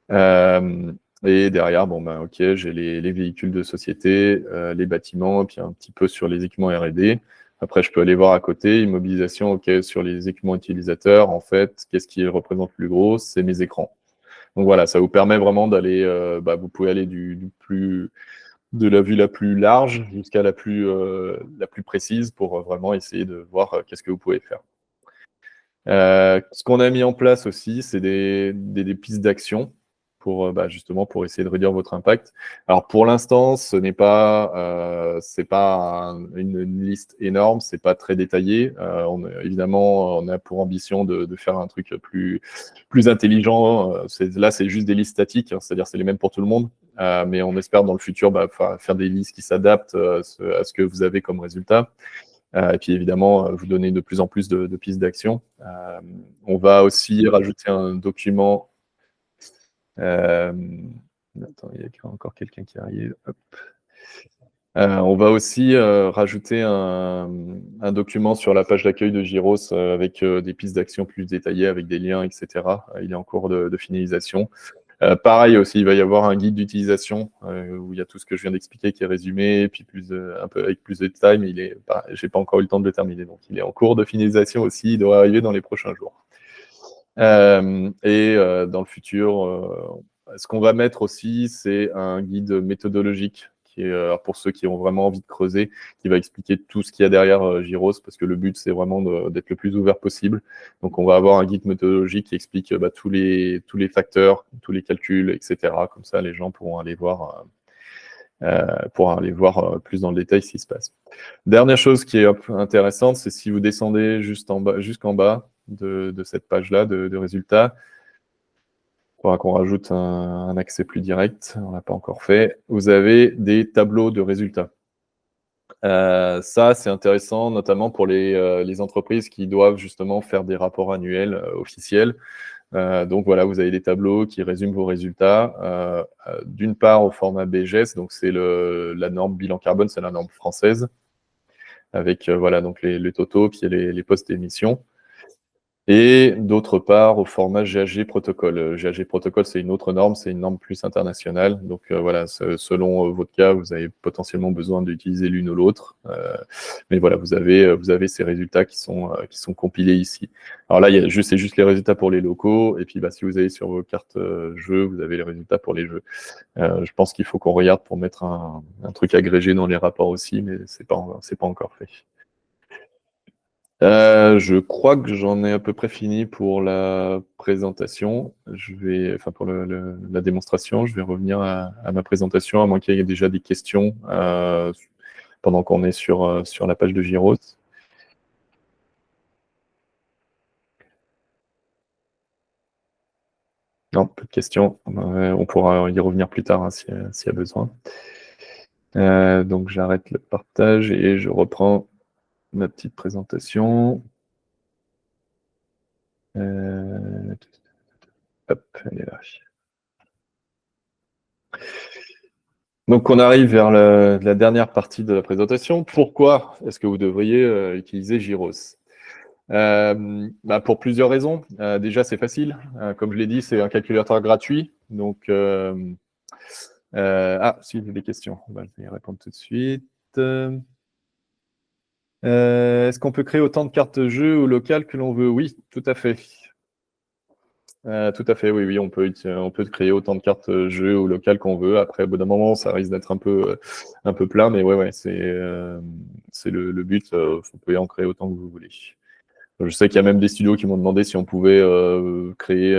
A: Et derrière, bon, ben, ok, j'ai les véhicules de société, les bâtiments, puis un petit peu sur les équipements R&D. Après, je peux aller voir à côté, immobilisation, ok, sur les équipements utilisateurs, en fait, qu'est-ce qui représente le plus gros? C'est mes écrans. Donc voilà, ça vous permet vraiment d'aller, vous pouvez aller de la vue la plus large jusqu'à la plus précise pour vraiment essayer de voir qu'est-ce que vous pouvez faire. Ce qu'on a mis en place aussi, c'est des pistes d'action pour justement pour essayer de réduire votre impact. Alors pour l'instant, ce n'est pas une liste énorme, c'est pas très détaillé. Évidemment, on a pour ambition de faire un truc plus intelligent. Là, c'est juste des listes statiques, hein, c'est-à-dire c'est les mêmes pour tout le monde. Mais on espère dans le futur faire des listes qui s'adaptent à ce que vous avez comme résultat. Et puis évidemment, vous donner de plus en plus de pistes d'action. On va aussi rajouter un document. Attends, il y a encore quelqu'un qui arrive. Hop. On va aussi rajouter un document sur la page d'accueil de Giros avec des pistes d'action plus détaillées, avec des liens, etc. Il est en cours de finalisation. Pareil aussi, il va y avoir un guide d'utilisation où il y a tout ce que je viens d'expliquer qui est résumé, et puis un peu avec plus de détails, mais j'ai pas encore eu le temps de le terminer, donc il est en cours de finalisation aussi, il doit arriver dans les prochains jours. Dans le futur, ce qu'on va mettre aussi, c'est un guide méthodologique qui est pour ceux qui ont vraiment envie de creuser, qui va expliquer tout ce qu'il y a derrière Giros, parce que le but, c'est vraiment d'être le plus ouvert possible. Donc, on va avoir un guide méthodologique qui explique tous les facteurs, tous les calculs, etc. Comme ça, les gens pourront aller voir plus dans le détail ce qui se passe. Dernière chose qui est intéressante, c'est si vous descendez jusqu'en bas de cette page-là de résultats, il faudra qu'on rajoute un accès plus direct, on n'a pas encore fait. Vous avez des tableaux de résultats. Ça, c'est intéressant, notamment pour les entreprises qui doivent justement faire des rapports annuels officiels. Donc voilà, vous avez des tableaux qui résument vos résultats. D'une part, au format BGS, donc c'est la norme bilan carbone, c'est la norme française, avec donc les totaux, puis les postes d'émission. Et d'autre part, au format GHG Protocol. GHG Protocol, c'est une autre norme, c'est une norme plus internationale. Donc voilà, selon votre cas, vous avez potentiellement besoin d'utiliser l'une ou l'autre. Mais voilà, vous avez ces résultats qui sont compilés ici. Alors là, c'est juste les résultats pour les locaux. Et puis, si vous allez sur vos cartes jeux, vous avez les résultats pour les jeux. Je pense qu'il faut qu'on regarde pour mettre un truc agrégé dans les rapports aussi, mais c'est pas encore fait. Je crois que j'en ai à peu près fini pour la présentation. Pour la démonstration, je vais revenir à ma présentation, à moins qu'il y ait déjà des questions pendant qu'on est sur la page de Giros. Non, pas de questions. On pourra y revenir plus tard hein, s'il y a besoin. Donc j'arrête le partage et je reprends ma petite présentation. Hop, elle est là. Donc, on arrive vers la dernière partie de la présentation. Pourquoi est-ce que vous devriez utiliser Giros? Pour plusieurs raisons. Déjà, c'est facile. Comme je l'ai dit, c'est un calculateur gratuit. Donc, si j'ai des questions, je vais y répondre tout de suite. Est-ce qu'on peut créer autant de cartes jeux ou locales que l'on veut? Oui, tout à fait. Tout à fait, oui, on peut créer autant de cartes jeux ou locales qu'on veut. Après, au bout d'un moment, ça risque d'être un peu plein, mais ouais, c'est le but. Vous pouvez en créer autant que vous voulez. Je sais qu'il y a même des studios qui m'ont demandé si on pouvait créer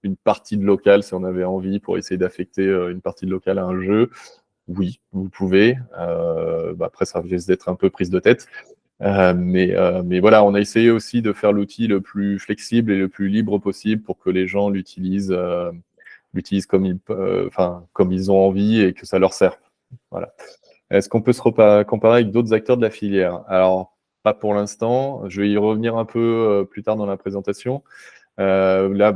A: une partie de local, si on avait envie, pour essayer d'affecter une partie de local à un jeu. Oui, vous pouvez. Après, ça risque d'être un peu prise de tête. Mais voilà, on a essayé aussi de faire l'outil le plus flexible et le plus libre possible pour que les gens l'utilisent comme ils ont envie et que ça leur serve. Voilà. Est-ce qu'on peut se comparer avec d'autres acteurs de la filière? Alors, pas pour l'instant. Je vais y revenir un peu plus tard dans la présentation. La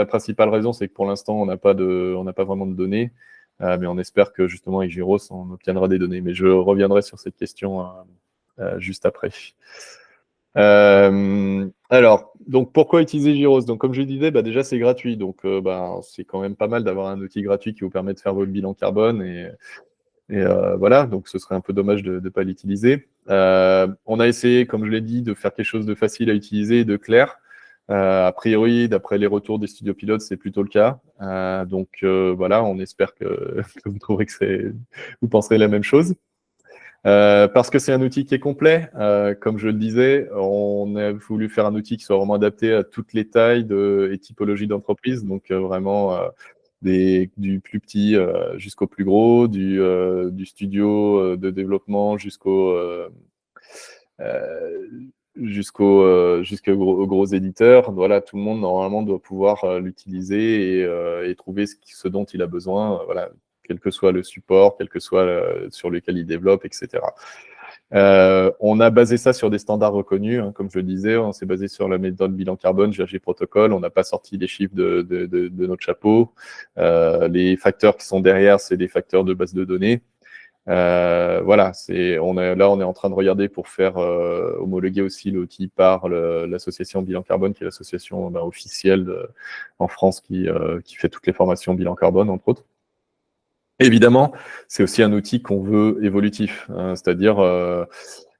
A: principale raison, c'est que pour l'instant, on n'a pas vraiment de données, mais on espère que justement avec Gyros, on obtiendra des données. Mais je reviendrai sur cette question juste après. Alors, donc pourquoi utiliser Gyros? Donc, comme je le disais, déjà c'est gratuit, donc c'est quand même pas mal d'avoir un outil gratuit qui vous permet de faire votre bilan carbone et voilà, donc ce serait un peu dommage de ne pas l'utiliser. On a essayé, comme je l'ai dit, de faire quelque chose de facile à utiliser et de clair. A priori, d'après les retours des studios pilotes, c'est plutôt le cas. Donc voilà, on espère que vous trouverez que vous penserez la même chose. Parce que c'est un outil qui est complet. Comme je le disais, on a voulu faire un outil qui soit vraiment adapté à toutes les tailles et typologies d'entreprise. Donc vraiment du plus petit jusqu'au plus gros, du studio de développement euh, jusqu'aux gros éditeurs. Voilà, tout le monde normalement doit pouvoir l'utiliser et trouver ce dont il a besoin. Voilà, quel que soit le support, quel que soit sur lequel il développe, etc. On a basé ça sur des standards reconnus, hein, comme je le disais, on s'est basé sur la méthode bilan carbone, GHG Protocol, on n'a pas sorti les chiffres de notre chapeau. Les facteurs qui sont derrière, c'est des facteurs de base de données. Voilà, on est en train de regarder pour faire homologuer aussi l'outil par l'association Bilan Carbone, qui est l'association officielle en France qui fait toutes les formations Bilan Carbone, entre autres. Évidemment, c'est aussi un outil qu'on veut évolutif, hein, c'est-à-dire,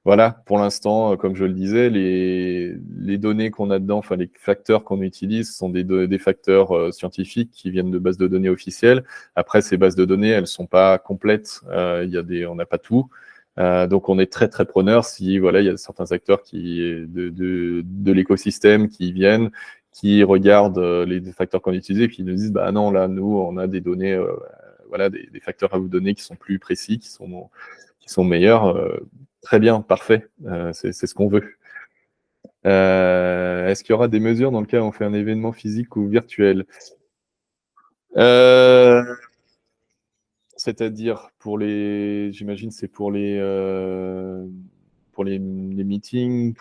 A: voilà, pour l'instant, comme je le disais, les données qu'on a dedans, enfin les facteurs qu'on utilise sont des facteurs scientifiques qui viennent de bases de données officielles. Après, ces bases de données, elles sont pas complètes, on n'a pas tout. Donc, on est très très preneur si voilà, il y a certains acteurs de l'écosystème qui viennent, qui regardent les facteurs qu'on utilise et qui nous disent bah non, là, nous, on a des données voilà, des facteurs à vous donner qui sont plus précis, qui sont meilleurs. Très bien, parfait. C'est ce qu'on veut. Est-ce qu'il y aura des mesures dans le cas où on fait un événement physique ou virtuel? C'est-à-dire j'imagine, c'est pour les meetings,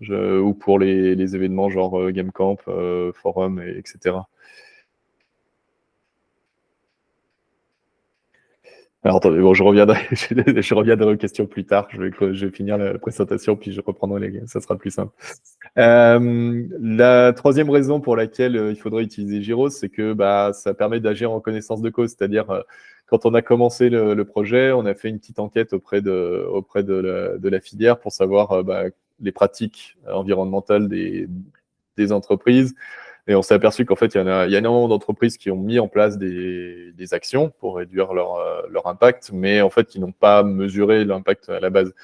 A: ou pour les événements genre GameCamp, Forum, etc. Alors, attendez, bon, je reviendrai, je reviendrai aux questions plus tard. Je vais finir la présentation, puis je reprendrai ça sera plus simple. La troisième raison pour laquelle il faudrait utiliser Gyros, c'est que ça permet d'agir en connaissance de cause. C'est-à-dire, quand on a commencé le projet, on a fait une petite enquête auprès de la filière pour savoir les pratiques environnementales des entreprises. Et on s'est aperçu qu'en fait, il y a énormément d'entreprises qui ont mis en place des actions pour réduire leur impact, mais en fait, qui n'ont pas mesuré l'impact à la base.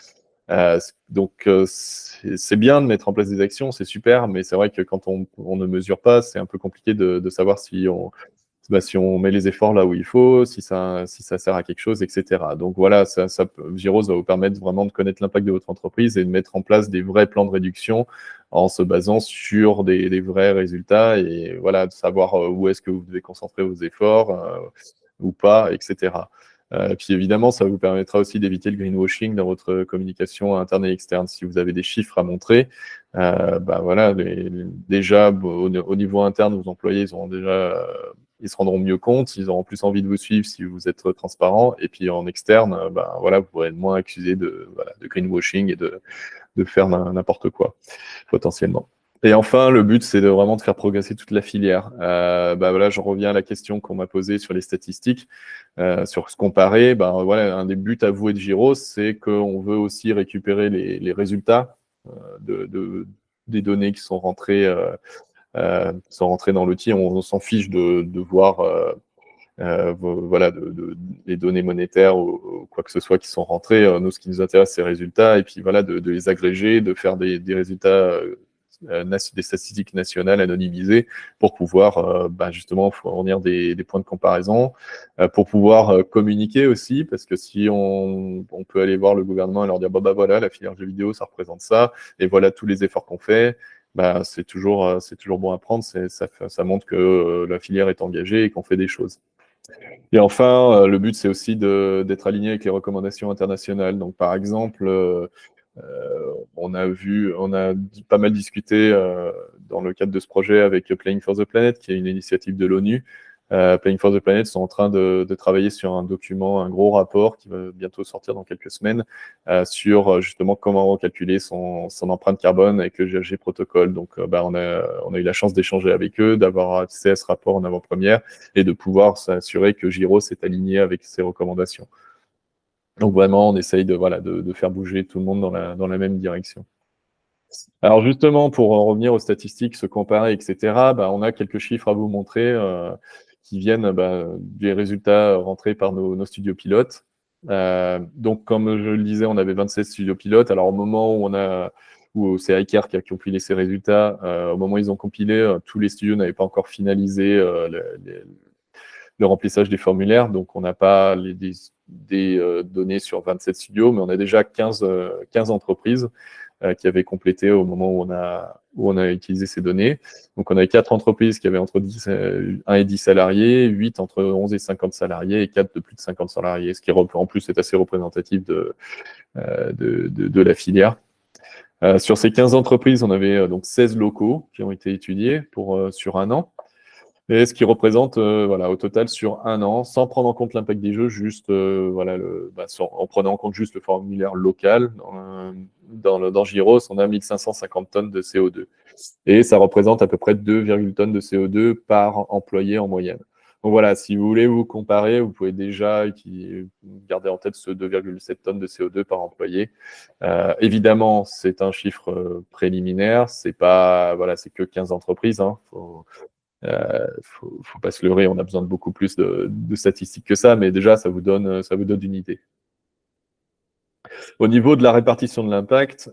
A: Donc, c'est bien de mettre en place des actions, c'est super, mais c'est vrai que quand on ne mesure pas, c'est un peu compliqué de savoir si on met les efforts là où il faut, si ça sert à quelque chose, etc. Donc voilà, Gyros va vous permettre vraiment de connaître l'impact de votre entreprise et de mettre en place des vrais plans de réduction en se basant sur des vrais résultats et voilà, de savoir où est-ce que vous devez concentrer vos efforts ou pas, etc. Puis évidemment, ça vous permettra aussi d'éviter le greenwashing dans votre communication interne et externe. Si vous avez des chiffres à montrer, voilà, déjà au niveau interne, vos employés, ils se rendront mieux compte, ils auront plus envie de vous suivre si vous êtes transparent. Et puis en externe, voilà, vous pourrez être moins accusé de greenwashing et de faire n'importe quoi, potentiellement. Et enfin, le but, c'est vraiment de faire progresser toute la filière. Voilà, je reviens à la question qu'on m'a posée sur les statistiques, sur se comparer. Voilà, un des buts avoués de Gyros, c'est qu'on veut aussi récupérer les résultats des données qui sont rentrées dans l'outil. On s'en fiche de voir voilà, les données monétaires ou quoi que ce soit qui sont rentrées. Nous, ce qui nous intéresse, c'est les résultats, et puis voilà, de les agréger, de faire des résultats, des statistiques nationales anonymisées pour pouvoir justement fournir des points de comparaison, pour pouvoir communiquer aussi, parce que si on peut aller voir le gouvernement et leur dire voilà, la filière jeux vidéo, ça représente ça, et voilà tous les efforts qu'on fait. C'est toujours bon à prendre, ça montre que la filière est engagée et qu'on fait des choses. Et enfin, le but, c'est aussi d'être aligné avec les recommandations internationales. Donc, par exemple, on a pas mal discuté dans le cadre de ce projet avec Playing for the Planet, qui est une initiative de l'ONU. Playing for the Planet sont en train de travailler sur un document, un gros rapport qui va bientôt sortir dans quelques semaines sur justement comment calculer son empreinte carbone avec le GHG protocole. Donc, on a eu la chance d'échanger avec eux, d'avoir accès à ce rapport en avant-première et de pouvoir s'assurer que Giro s'est aligné avec ces recommandations. Donc vraiment, on essaye de faire bouger tout le monde dans la même direction. Alors justement, pour en revenir aux statistiques, se comparer, etc., on a quelques chiffres à vous montrer qui viennent des résultats rentrés par nos studios pilotes. Donc, comme je le disais, on avait 27 studios pilotes. Alors, au moment où c'est iCare qui a compilé ces résultats, au moment où ils ont compilé, tous les studios n'avaient pas encore finalisé le remplissage des formulaires. Donc, on n'a pas des données sur 27 studios, mais on a déjà 15 entreprises qui avaient complété au moment où on a utilisé ces données. Donc, on avait 4 entreprises qui avaient entre 1 et 10 salariés, 8 entre 11 et 50 salariés et 4 de plus de 50 salariés, ce qui en plus est assez représentatif de la filière. Sur ces 15 entreprises, on avait donc 16 locaux qui ont été étudiés sur un an. Et ce qui représente, au total, sur un an, sans prendre en compte l'impact des jeux, juste, en prenant en compte juste le formulaire local, dans Gyros, on a 1550 tonnes de CO2. Et ça représente à peu près 2,1 tonnes de CO2 par employé en moyenne. Donc voilà, si vous voulez vous comparer, vous pouvez déjà garder en tête ce 2,7 tonnes de CO2 par employé. Évidemment, c'est un chiffre préliminaire, c'est que 15 entreprises. Faut pas se leurrer, on a besoin de beaucoup plus de statistiques que ça, mais déjà, ça vous donne une idée. Au niveau de la répartition de l'impact,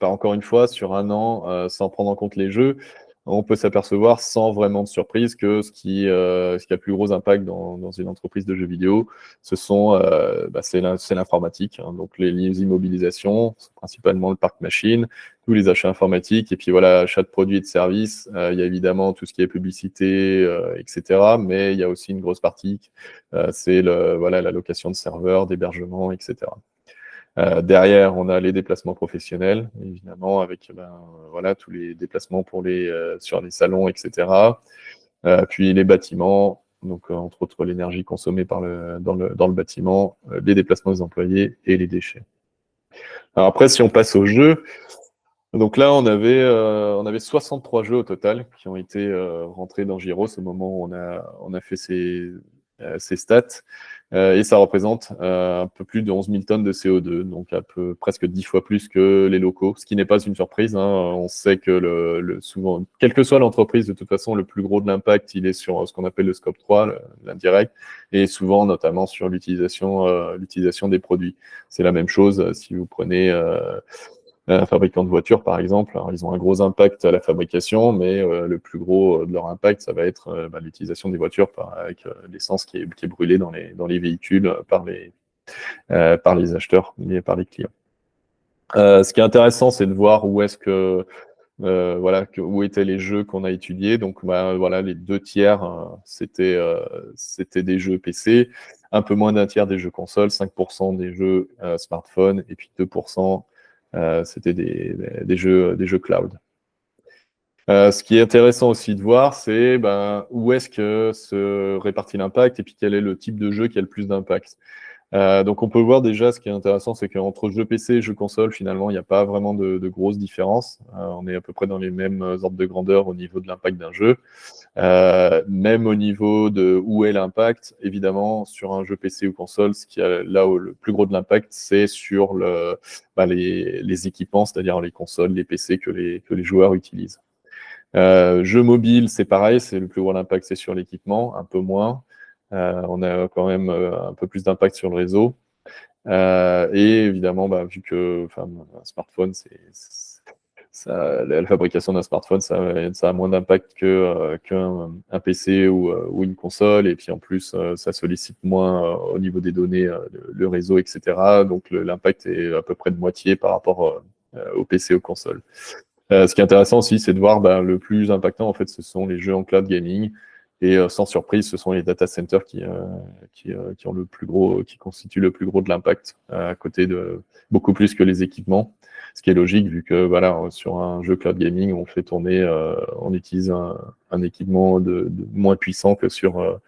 A: encore une fois, sur un an, sans prendre en compte les jeux, on peut s'apercevoir sans vraiment de surprise que ce qui a le plus gros impact dans une entreprise de jeux vidéo, c'est l'informatique. Donc les immobilisations, principalement le parc machine, tous les achats informatiques, et puis achat de produits et de services. Il y a évidemment tout ce qui est publicité, etc. Mais il y a aussi une grosse partie, c'est la location de serveurs, d'hébergement, etc. Derrière, on a les déplacements professionnels, évidemment, avec tous les déplacements sur les salons, etc. Puis les bâtiments, donc entre autres l'énergie consommée dans le bâtiment, les déplacements des employés et les déchets. Alors après, si on passe aux jeux, donc là, on avait 63 jeux au total qui ont été rentrés dans Gyros au moment où on a fait ces stats. Et ça représente un peu plus de 11 000 tonnes de CO2, donc presque 10 fois plus que les locaux, ce qui n'est pas une surprise. On sait que souvent, quelle que soit l'entreprise, de toute façon, le plus gros de l'impact, il est sur ce qu'on appelle le scope 3, l'indirect, et souvent notamment sur l'utilisation des produits. C'est la même chose si vous prenez un fabricant de voitures, par exemple. Alors, ils ont un gros impact à la fabrication, mais le plus gros de leur impact, ça va être l'utilisation des voitures avec l'essence qui est brûlée dans les véhicules par les acheteurs et par les clients. Ce qui est intéressant, c'est de voir où étaient les jeux qu'on a étudiés. Donc, les 2 tiers, c'était des jeux PC, un peu moins d'un tiers des jeux consoles, 5% des jeux smartphone, et puis 2%, c'était des jeux cloud. Ce qui est intéressant aussi de voir, c'est où est-ce que se répartit l'impact et puis quel est le type de jeu qui a le plus d'impact. Donc on peut voir déjà, ce qui est intéressant, c'est qu'entre jeux PC et jeux console, finalement, il n'y a pas vraiment de grosses différences. On est à peu près dans les mêmes ordres de grandeur au niveau de l'impact d'un jeu. Même au niveau de où est l'impact, évidemment, sur un jeu PC ou console, là où le plus gros de l'impact, c'est sur les équipements, c'est-à-dire les consoles, les PC que les joueurs utilisent. Jeux mobiles, c'est pareil, c'est le plus gros impact, c'est sur l'équipement, un peu moins. On a quand même un peu plus d'impact sur le réseau. Et évidemment, vu que un smartphone, la fabrication d'un smartphone, ça a moins d'impact qu'un PC ou une console. Et puis en plus, ça sollicite moins au niveau des données, le réseau, etc. Donc l'impact est à peu près de moitié par rapport au PC ou aux consoles. Ce qui est intéressant aussi, c'est de voir le plus impactant, en fait, ce sont les jeux en cloud gaming. Et sans surprise, ce sont les data centers qui ont le plus gros, qui constituent le plus gros de l'impact, à côté de beaucoup plus que les équipements. Ce qui est logique, vu que voilà, sur un jeu cloud gaming, on fait tourner, on utilise un équipement de moins puissant que sur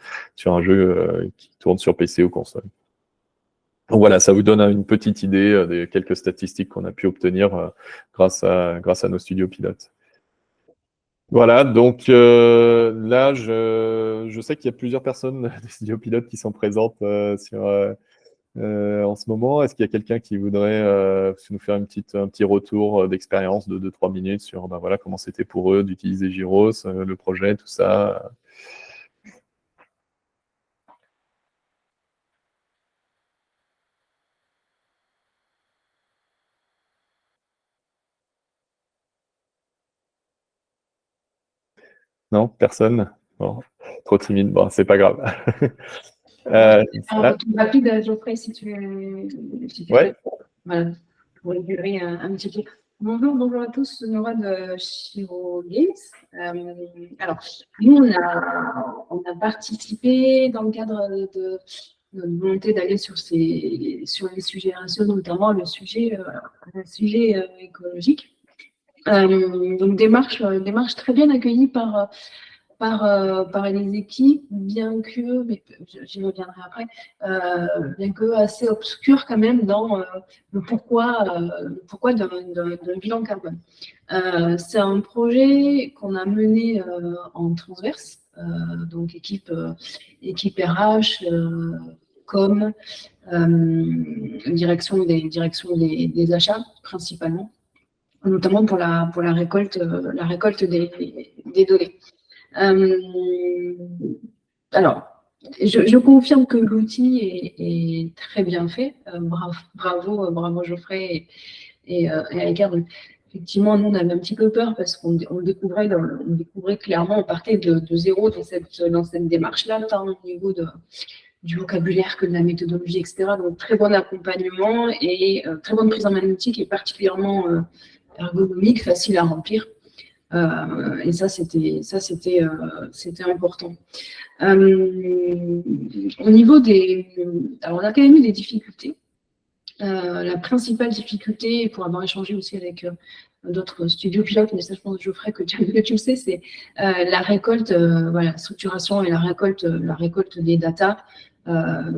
A: un jeu qui tourne sur PC ou console. Donc voilà, ça vous donne une petite idée des quelques statistiques qu'on a pu obtenir grâce à nos studios pilotes. Voilà, donc là, je sais qu'il y a plusieurs personnes des studios pilotes qui sont présentes en ce moment. Est-ce qu'il y a quelqu'un qui voudrait nous faire un petit retour d'expérience de 2-3 minutes sur voilà, comment c'était pour eux d'utiliser Gyros, le projet, tout ça? Non, personne? Bon, trop timide, bon, c'est pas grave.
B: Un retour rapide, Geoffrey, si tu
A: ouais.
B: veux. Voilà, pour réguler un petit peu. Bonjour à tous, Nora de Shiro Games. Alors, nous, on a participé dans le cadre de notre volonté d'aller sur les sujets raciaux, notamment le sujet écologique. Donc, démarche très bien accueillie par les équipes, bien que, mais j'y reviendrai après, bien que assez obscur quand même dans le pourquoi d'un bilan carbone. C'est un projet qu'on a mené en transverse, donc équipe RH, com, direction des achats principalement, notamment pour la récolte des données. Alors, je confirme que l'outil est très bien fait. Bravo Geoffrey et Ricard. Effectivement, nous, on avait un petit peu peur parce qu'on découvrait clairement, on partait de zéro dans cette démarche-là, tant au niveau du vocabulaire que de la méthodologie, etc. Donc, très bon accompagnement et très bonne prise en main de l'outil qui est particulièrement ergonomique, facile à remplir. Et ça, c'était important. Au niveau alors, on a quand même eu des difficultés. La principale difficulté, pour avoir échangé aussi avec d'autres studios pilotes, mais ça, je pense, Geoffrey, que tu le sais, c'est la récolte, voilà, structuration et la récolte des data, la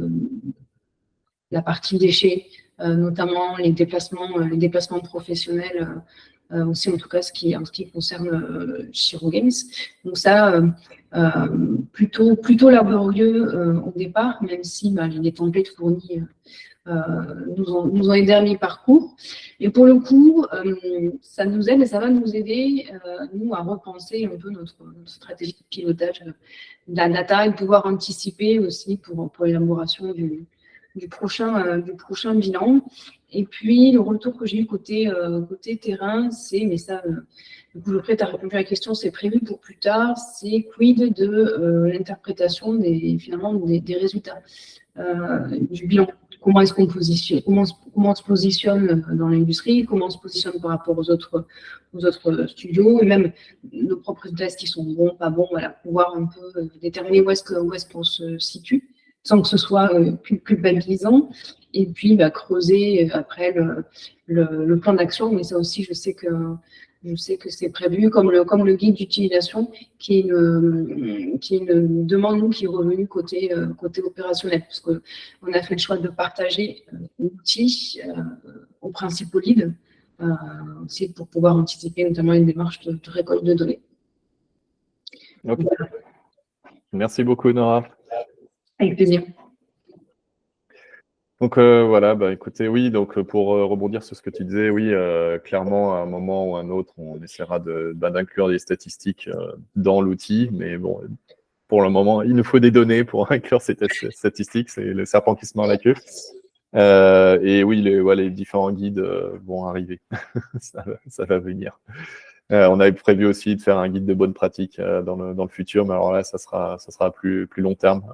B: partie déchets, notamment les déplacements professionnels, aussi en tout cas en ce qui concerne Shiro Games. Donc ça, plutôt laborieux au départ, même si les templates fournis nous ont aidé à mi-parcours. Et pour le coup, ça nous aide et ça va nous aider, nous, à repenser un peu notre stratégie de pilotage de la data et pouvoir anticiper aussi pour l'élaboration du prochain bilan. Et puis, le retour que j'ai eu côté terrain, c'est, mais ça, du coup, Geoffrey, tu as répondu à la question, c'est prévu pour plus tard, c'est quid de l'interprétation des résultats du bilan. Comment est-ce qu'on positionne, comment on se positionne dans l'industrie, comment on se positionne par rapport aux autres studios, et même nos propres tests qui sont bons, pas bons, voilà, pouvoir un peu déterminer où est-ce qu'on se situe, sans que ce soit culpabilisant, et puis creuser après le plan d'action, mais ça aussi, je sais que c'est prévu, comme le guide d'utilisation, qui est une demande, nous, qui est revenue côté opérationnel, parce qu'on a fait le choix de partager l'outil aux principaux leads, aussi pour pouvoir anticiper notamment une démarche de récolte de données.
A: Okay. Voilà. Merci beaucoup, Nora.
B: Avec plaisir.
A: Donc voilà, écoutez, oui, donc pour rebondir sur ce que tu disais, oui, clairement, à un moment ou à un autre, on essaiera d'inclure des statistiques dans l'outil, mais bon, pour le moment, il nous faut des données pour inclure ces statistiques, c'est le serpent qui se mord la queue. Et oui, les différents guides vont arriver, ça va venir. On avait prévu aussi de faire un guide de bonne pratique dans le futur, mais alors là, ça sera plus long terme.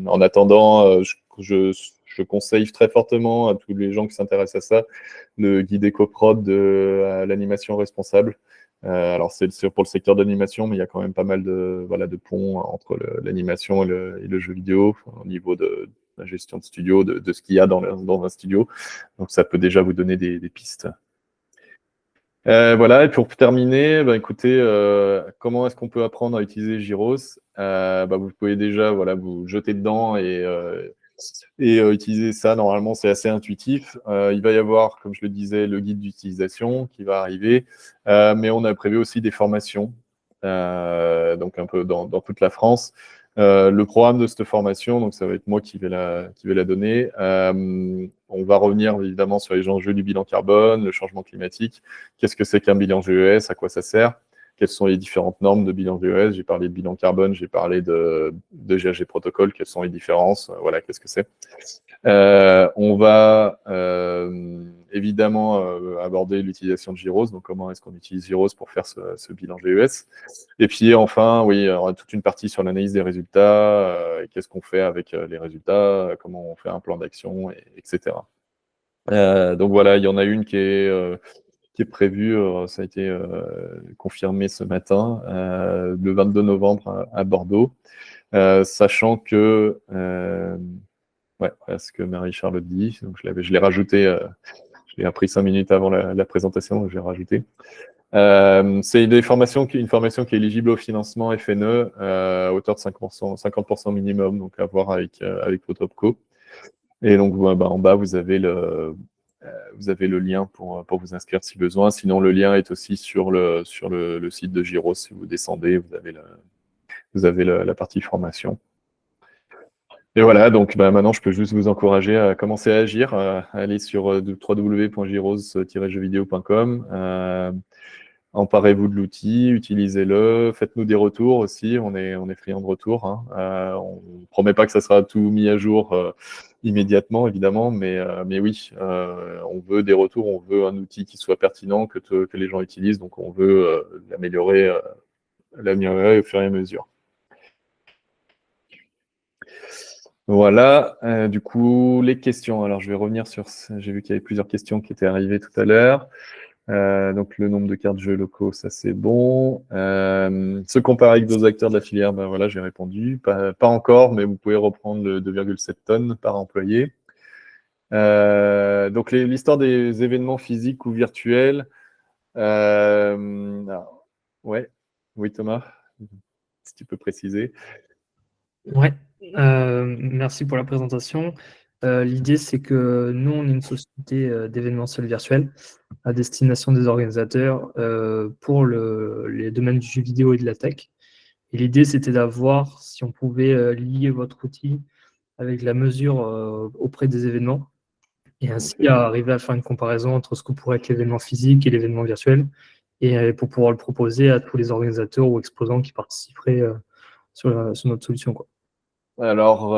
A: En attendant, je conseille très fortement à tous les gens qui s'intéressent à ça le guide EcoProd de l'animation responsable, Alors, c'est pour le secteur d'animation, mais il y a quand même pas mal de ponts entre l'animation et le jeu vidéo au niveau de la gestion de studio, de ce qu'il y a dans un studio. Donc, ça peut déjà vous donner des pistes. Voilà, et pour terminer, écoutez, comment est-ce qu'on peut apprendre à utiliser Gyros? Vous pouvez déjà vous jeter dedans et utiliser ça. Normalement, c'est assez intuitif. Il va y avoir, comme je le disais, le guide d'utilisation qui va arriver, mais on a prévu aussi des formations, donc un peu dans toute la France. Le programme de cette formation, donc ça va être moi qui vais la donner. On va revenir évidemment sur les enjeux du bilan carbone, le changement climatique. Qu'est-ce que c'est qu'un bilan GES? À quoi ça sert? Quelles sont les différentes normes de bilan GES? J'ai parlé de bilan carbone, j'ai parlé de GHG protocole. Quelles sont les différences? Voilà, qu'est-ce que c'est? On va évidemment aborder l'utilisation de Gyros, donc comment est-ce qu'on utilise Gyros pour faire ce bilan GES. Et puis enfin, oui, on a toute une partie sur l'analyse des résultats, qu'est-ce qu'on fait avec les résultats, comment on fait un plan d'action, etc. Donc voilà, il y en a une qui est prévue, ça a été confirmé ce matin, le 22 novembre à Bordeaux, sachant que ouais, voilà ce que Marie-Charlotte dit. Donc je l'ai rajouté, je l'ai appris 5 minutes avant la présentation, donc je l'ai rajouté. C'est une formation qui est éligible au financement FNE à hauteur de 50% minimum, donc à voir avec votre OPCO. Et donc en bas, vous avez le lien pour vous inscrire si besoin. Sinon, le lien est aussi sur le site de Gyros. Si vous descendez, vous avez la partie formation. Et voilà, donc maintenant, je peux juste vous encourager à commencer à agir, à aller sur www.gyros-jeuxvideo.com. Emparez-vous de l'outil, utilisez-le, faites-nous des retours aussi, on est friands de retours. On ne promet pas que ça sera tout mis à jour immédiatement, évidemment, mais oui, on veut des retours, on veut un outil qui soit pertinent, que les gens utilisent, donc on veut l'améliorer au fur et à mesure. Voilà, du coup, les questions. Alors, je vais revenir sur... J'ai vu qu'il y avait plusieurs questions qui étaient arrivées tout à l'heure. Donc, le nombre de cartes jeux locaux, ça, c'est bon. Se comparer avec d'autres acteurs de la filière, voilà, j'ai répondu. Pas encore, mais vous pouvez reprendre le 2,7 tonnes par employé. Donc, l'histoire des événements physiques ou virtuels. Ouais, oui, Thomas, si tu peux préciser.
C: Ouais, merci pour la présentation. L'idée, c'est que nous, on est une société d'événementiel virtuel à destination des organisateurs pour les domaines du jeu vidéo et de la tech. Et l'idée, c'était d'avoir si on pouvait lier votre outil avec la mesure auprès des événements et ainsi arriver à faire une comparaison entre ce que pourrait être l'événement physique et l'événement virtuel et pour pouvoir le proposer à tous les organisateurs ou exposants qui participeraient sur notre solution, quoi.
A: Alors,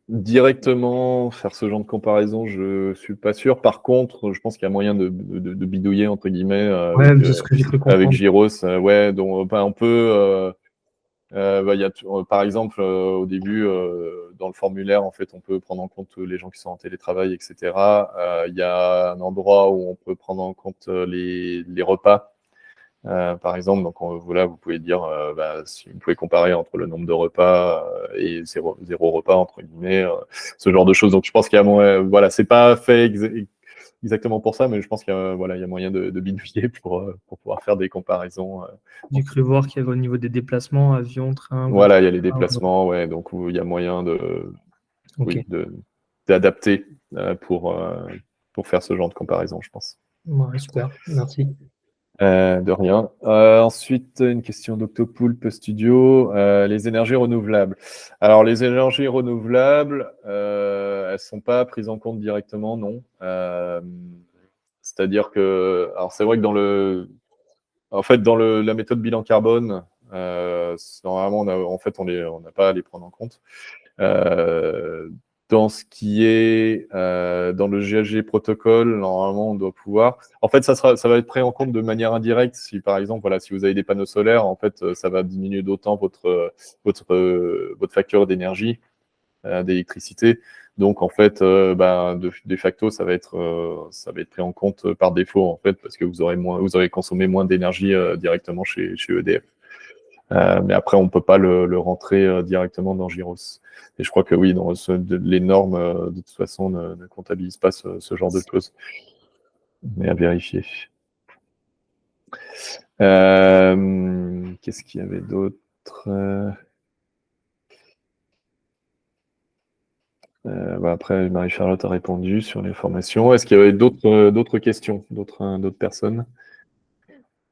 A: directement faire ce genre de comparaison, je suis pas sûr. Par contre, je pense qu'il y a moyen de bidouiller, entre guillemets,
C: C'est ce que j'ai cru
A: avec
C: comprendre.
A: Gyros. Ouais, donc on peut... il y a par exemple, au début, dans le formulaire, en fait, on peut prendre en compte les gens qui sont en télétravail, etc. Il y a un endroit où on peut prendre en compte les repas. Par exemple, donc voilà, vous pouvez dire, si vous pouvez comparer entre le nombre de repas et zéro repas, entre guillemets, ce genre de choses. Donc je pense qu'il y a voilà, c'est pas fait exactement pour ça, mais je pense qu'il y a, il y a moyen de bidouiller pour pouvoir faire des comparaisons.
C: J'ai cru voir qu'il y avait au niveau des déplacements, avion, train, voiture.
A: Voilà, il y a les déplacements, ouais, donc il y a moyen d'adapter pour faire ce genre de comparaison, je pense.
C: Ouais, super, merci.
A: De rien. Ensuite, une question d'Octopoulpe Studio. Les énergies renouvelables. Alors, les énergies renouvelables, elles ne sont pas prises en compte directement, non. C'est-à-dire que, alors c'est vrai que dans la méthode bilan carbone, normalement, on n'a pas à les prendre en compte. Dans ce qui est dans le GHG protocole, normalement, on doit pouvoir. En fait, ça va être pris en compte de manière indirecte. Si, par exemple, voilà, si vous avez des panneaux solaires, en fait, ça va diminuer d'autant votre facture d'énergie. d'électricité. Donc, en fait, de facto, ça va être pris en compte par défaut, en fait, parce que vous aurez consommé moins d'énergie directement chez EDF. Mais après, on ne peut pas le rentrer directement dans Giros. Et je crois que oui, les normes, de toute façon, ne comptabilisent pas ce genre de choses. Mais à vérifier. Qu'est-ce qu'il y avait d'autre? Après, Marie-Charlotte a répondu sur les formations. Est-ce qu'il y avait d'autres questions, d'autres personnes?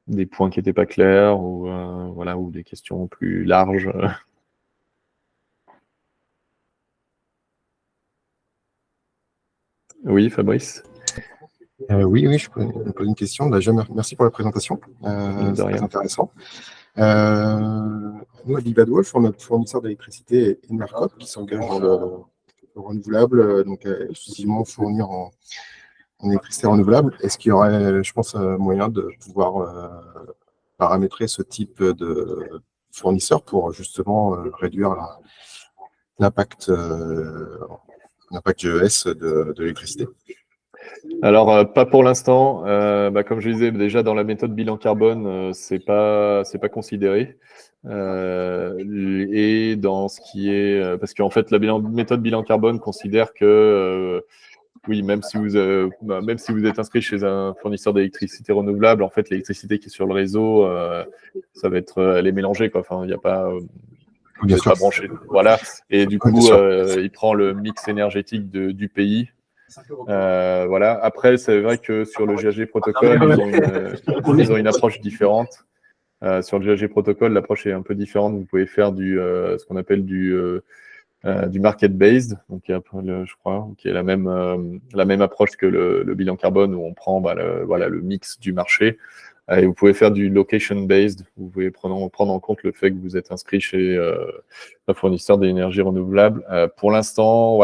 A: Des points qui n'étaient pas clairs ou, voilà, ou des questions plus larges? Oui, Fabrice?
D: Oui, je peux me poser une question. Déjà, merci pour la présentation. C'est très intéressant. Nous, à Bivadwolf, notre fournisseur d'électricité est Enercop, qui s'engage dans le renouvelable, donc exclusivement fournir en électricité renouvelable. Est-ce qu'il y aurait, je pense, moyen de pouvoir paramétrer ce type de fournisseur pour justement réduire l'impact GES de l'électricité?
A: Alors, pas pour l'instant. Comme je disais, déjà dans la méthode bilan carbone, c'est pas considéré. Et dans ce qui est, parce qu'en fait, la méthode bilan carbone considère que oui, même si vous êtes inscrit chez un fournisseur d'électricité renouvelable, en fait, l'électricité qui est sur le réseau, ça va être, elle est mélangée, quoi. Enfin, il n'y a pas, vous n'êtes pas branché. Voilà. Et du coup, il prend le mix énergétique du pays. Voilà. Après, c'est vrai que sur le GHG protocole, ils ont une approche différente. Sur le GHG protocole, l'approche est un peu différente. Vous pouvez faire ce qu'on appelle du market-based, donc je crois, qui est la même approche que le bilan carbone, où on prend le mix du marché. Et vous pouvez faire du location-based, vous pouvez prendre en compte le fait que vous êtes inscrit chez un fournisseur d'énergie renouvelable. Pour l'instant,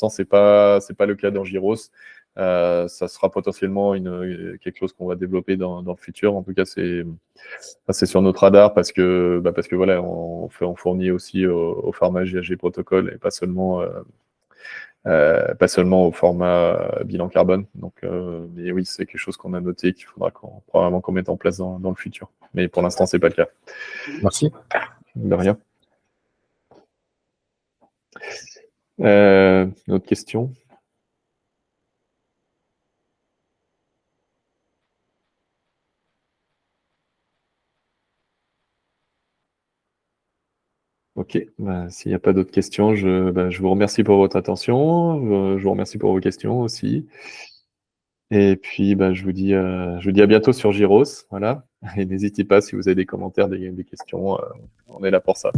A: c'est pas le cas dans Giros. Ça sera potentiellement quelque chose qu'on va développer dans le futur. En tout cas, c'est sur notre radar parce que voilà, on fournit aussi au format GHG protocole et pas seulement au format bilan carbone. Donc, mais oui, c'est quelque chose qu'on a noté qu'il faudra probablement qu'on mette en place dans le futur. Mais pour l'instant, c'est pas le cas.
D: Merci.
A: De rien. Autre question? Ok, s'il n'y a pas d'autres questions, je vous remercie pour votre attention. Je vous remercie pour vos questions aussi. Et puis, je vous dis à bientôt sur Giros. Voilà. Et n'hésitez pas si vous avez des commentaires, des questions, on est là pour ça.